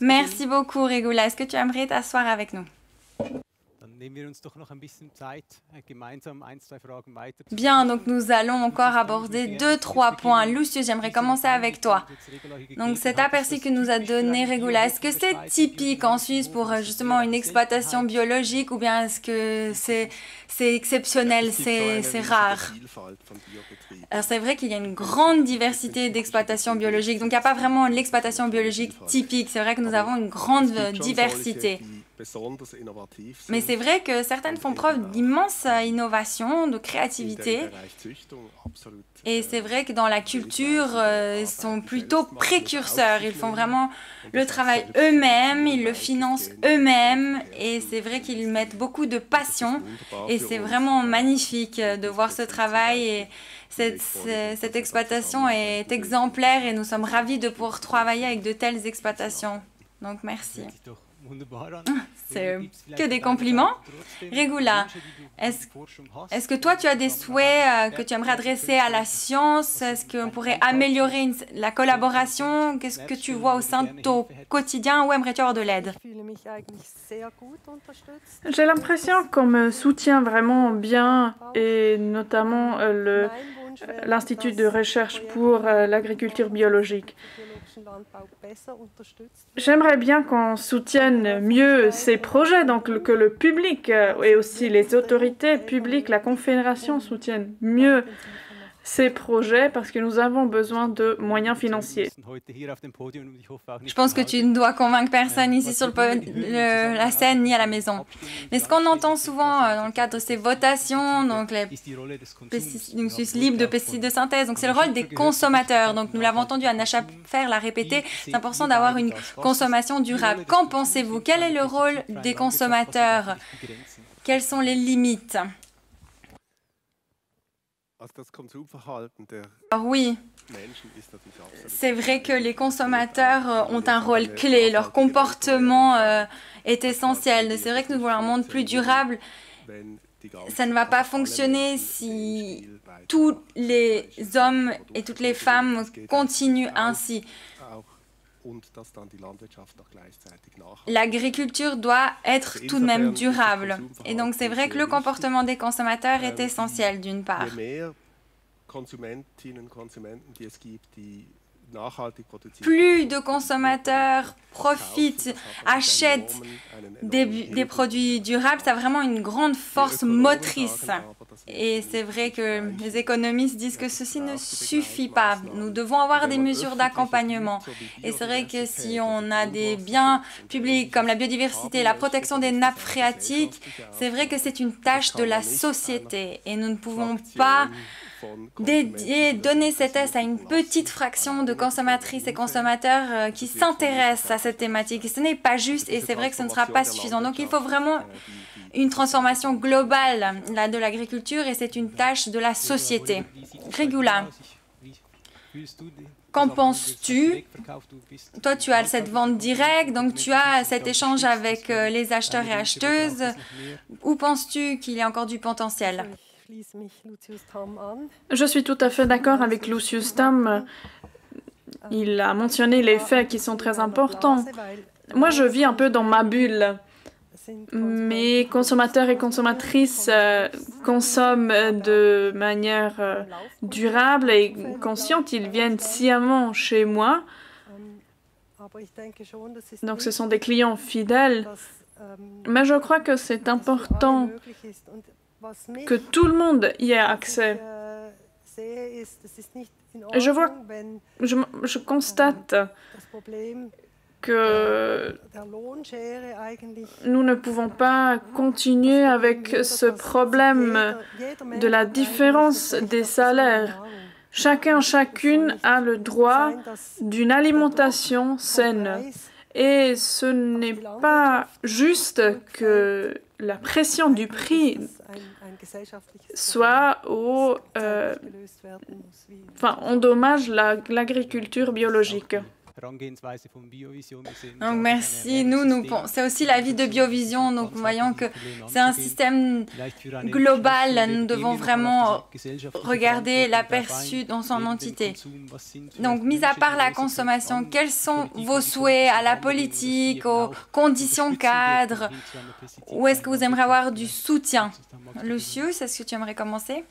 Merci beaucoup, Regula. Est-ce que tu aimerais t'asseoir avec nous? Bien, donc nous allons encore aborder 2-3 points. Lucius, j'aimerais commencer avec toi. Donc cet aperçu que nous a donné Regula, est-ce que c'est typique en Suisse pour justement une exploitation biologique ou bien est-ce que c'est exceptionnel, c'est rare? Alors c'est vrai qu'il y a une grande diversité d'exploitations biologiques, donc il n'y a pas vraiment l'exploitation biologique typique. C'est vrai que nous avons une grande diversité. Mais c'est vrai que certaines font preuve d'immense innovation, de créativité. Et c'est vrai que dans la culture, ils sont plutôt précurseurs. Ils font vraiment le travail eux-mêmes, ils le financent eux-mêmes. Et c'est vrai qu'ils mettent beaucoup de passion. Et c'est vraiment magnifique de voir ce travail. Et cette exploitation est exemplaire et nous sommes ravis de pouvoir travailler avec de telles exploitations. Donc merci. C'est que des compliments. Regula, est-ce que toi tu as des souhaits que tu aimerais adresser à la science? Est-ce qu'on pourrait améliorer la collaboration? Qu'est-ce que tu vois au sein de ton quotidien? Où aimerais-tu avoir de l'aide? J'ai l'impression qu'on me soutient vraiment bien et notamment l'Institut de recherche pour l'agriculture biologique. J'aimerais bien qu'on soutienne mieux ces projets, donc que le public et aussi les autorités publiques, la Confédération soutiennent mieux ces projets parce que nous avons besoin de moyens financiers. Je pense que tu ne dois convaincre personne ici sur la scène ni à la maison. Mais ce qu'on entend souvent dans le cadre de ces votations, donc les pesticides libres de pesticides de synthèse, donc c'est le rôle des consommateurs. Donc nous l'avons entendu, Anna Schaffer l'a répété, c'est important d'avoir une consommation durable. Qu'en pensez-vous? Quel est le rôle des consommateurs? Quelles sont les limites? Alors oui, c'est vrai que les consommateurs ont un rôle clé, leur comportement est essentiel. C'est vrai que nous voulons un monde plus durable. Ça ne va pas fonctionner si tous les hommes et toutes les femmes continuent ainsi. L'agriculture doit être tout de même durable. Et donc c'est vrai que le comportement des consommateurs est essentiel d'une part. Plus de consommateurs profitent, achètent des produits durables, ça a vraiment une grande force motrice. Et c'est vrai que les économistes disent que ceci ne suffit pas. Nous devons avoir des mesures d'accompagnement. Et c'est vrai que si on a des biens publics comme la biodiversité, la protection des nappes phréatiques, c'est vrai que c'est une tâche de la société. Et nous ne pouvons pas donner cette aide à une petite fraction de consommatrices et consommateurs qui s'intéressent à cette thématique. Et ce n'est pas juste et c'est vrai que ce ne sera pas suffisant. Donc il faut vraiment une transformation globale de l'agriculture et c'est une tâche de la société. Regula, qu'en penses-tu? Toi, tu as cette vente directe, donc tu as cet échange avec les acheteurs et acheteuses. Où penses-tu qu'il y a encore du potentiel? Je suis tout à fait d'accord avec Lucius Tam. Il a mentionné les faits qui sont très importants. Moi, je vis un peu dans ma bulle. Mes consommateurs et consommatrices consomment de manière durable et consciente. Ils viennent sciemment chez moi. Donc, ce sont des clients fidèles. Mais je crois que c'est important que tout le monde y ait accès. Je constate que nous ne pouvons pas continuer avec ce problème de la différence des salaires. Chacun, chacune a le droit d'une alimentation saine. Et ce n'est pas juste que la pression du prix soit endommage l'agriculture biologique. Donc merci. C'est aussi l'avis de Biovision. Donc nous voyons que c'est un système global. Nous devons vraiment regarder l'aperçu dans son entité. Donc mis à part la consommation, quels sont vos souhaits à la politique, aux conditions cadres? Où est-ce que vous aimeriez avoir du soutien? Lucius, est-ce que tu aimerais commencer?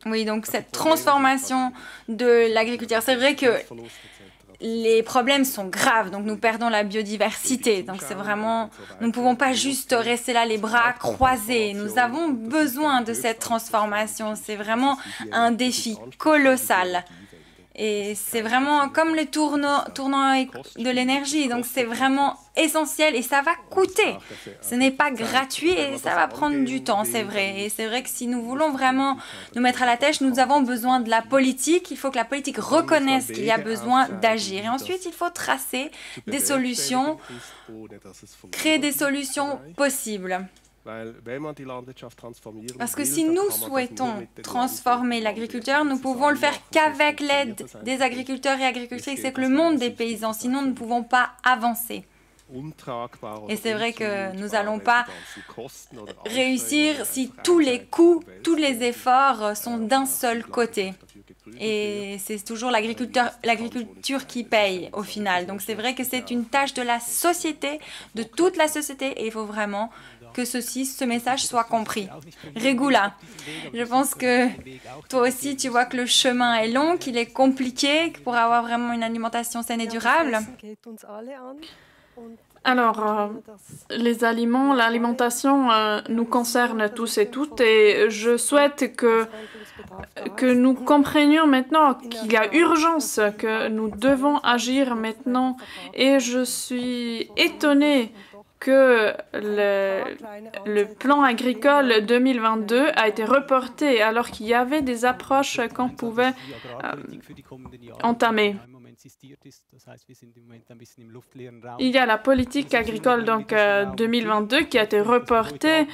Oui, donc cette transformation de l'agriculture. C'est vrai que les problèmes sont graves, donc nous perdons la biodiversité. Donc c'est vraiment, nous ne pouvons pas juste rester là les bras croisés. Nous avons besoin de cette transformation. C'est vraiment un défi colossal. Et c'est vraiment comme le tournant de l'énergie, donc c'est vraiment essentiel et ça va coûter. Ce n'est pas gratuit et ça va prendre du temps, c'est vrai. Et c'est vrai que si nous voulons vraiment nous mettre à la tâche, nous avons besoin de la politique. Il faut que la politique reconnaisse qu'il y a besoin d'agir. Et ensuite, il faut tracer des solutions, créer des solutions possibles. Parce que si nous souhaitons transformer l'agriculture, nous pouvons le faire qu'avec l'aide des agriculteurs et agricultrices, c'est que le monde des paysans, sinon nous ne pouvons pas avancer. Et c'est vrai que nous n'allons pas réussir si tous les coûts, tous les efforts sont d'un seul côté. Et c'est toujours l'agriculture qui paye au final. Donc c'est vrai que c'est une tâche de la société, de toute la société, et il faut vraiment que ce message soit compris. Regula, je pense que toi aussi tu vois que le chemin est long, qu'il est compliqué pour avoir vraiment une alimentation saine et durable. Alors, les aliments, l'alimentation nous concerne tous et toutes et je souhaite que nous comprenions maintenant qu'il y a urgence, que nous devons agir maintenant et je suis étonnée que le plan agricole 2022 a été reporté alors qu'il y avait des approches qu'on pouvait entamer. Il y a la politique agricole donc 2022 qui a été reportée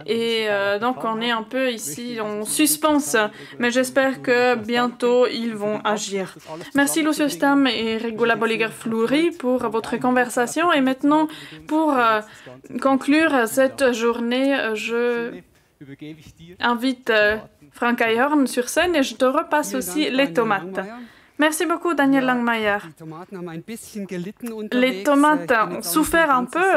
et donc on est un peu ici en suspens, mais j'espère que bientôt ils vont agir. Merci Lucius Tam et Regula Bolliger-Fleury pour votre conversation et maintenant pour conclure cette journée, je invite Frank Ayhorn sur scène et je te repasse aussi les tomates. Merci beaucoup, Daniel Langmeier. Les tomates ont souffert un peu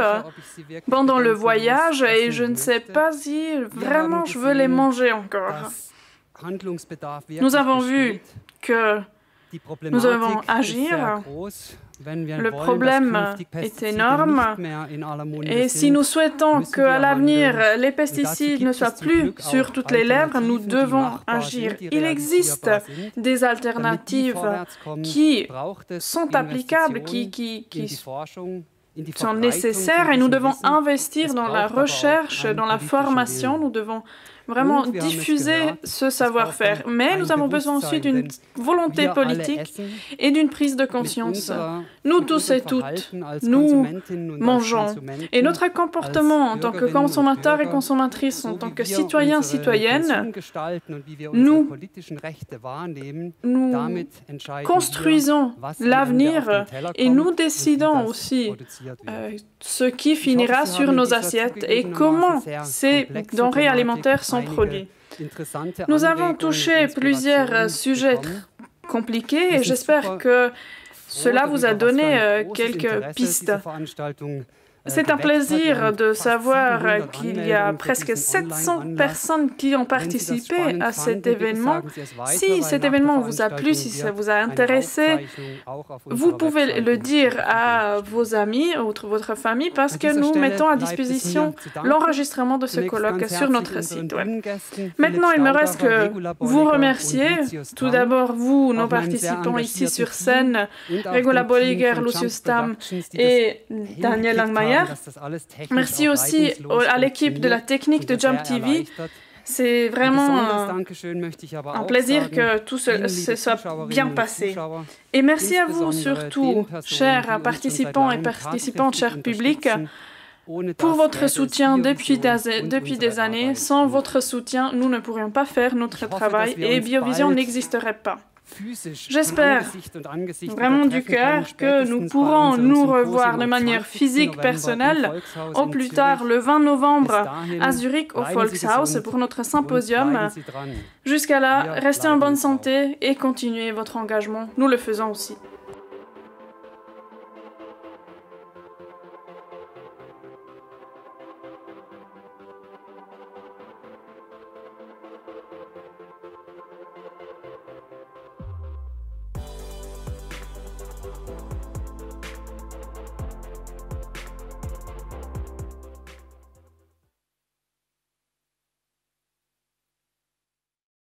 pendant le voyage et je ne sais pas si vraiment je veux les manger encore. Nous avons vu que nous devons agir. Le problème est énorme et si nous souhaitons qu'à l'avenir, les pesticides ne soient plus sur toutes les lèvres, nous devons agir. Il existe des alternatives qui sont applicables, qui sont nécessaires et nous devons investir dans la recherche, dans la formation, nous devons vraiment diffuser ce savoir-faire. Mais nous avons besoin aussi d'une volonté politique et d'une prise de conscience. Nous tous et toutes, nous mangeons. Et notre comportement en tant que consommateurs et consommatrices, en tant que citoyens, citoyennes, nous construisons l'avenir et nous décidons aussi ce qui finira sur nos assiettes et comment ces denrées alimentaires sont produits. Nous avons touché plusieurs sujets compliqués et j'espère que cela vous a donné quelques pistes. C'est un plaisir de savoir qu'il y a presque 700 personnes qui ont participé à cet événement. Si cet événement vous a plu, si ça vous a intéressé, vous pouvez le dire à vos amis ou votre famille parce que nous mettons à disposition l'enregistrement de ce colloque sur notre site web. Maintenant, il me reste que vous remercier. Tout d'abord, vous, nos participants ici sur scène, Regula Bolliger, Lucius Tam et Daniel Langmeier. Merci aussi à l'équipe de la technique de Jump TV. C'est vraiment un plaisir que tout se soit bien passé. Et merci à vous surtout, chers participants et participantes, chers publics, pour votre soutien depuis des années. Sans votre soutien, nous ne pourrions pas faire notre travail et Biovision n'existerait pas. J'espère vraiment du cœur que nous pourrons nous revoir de manière physique, personnelle, au plus tard le 20 novembre à Zurich au Volkshaus pour notre symposium. Jusqu'à là, restez en bonne santé et continuez votre engagement. Nous le faisons aussi.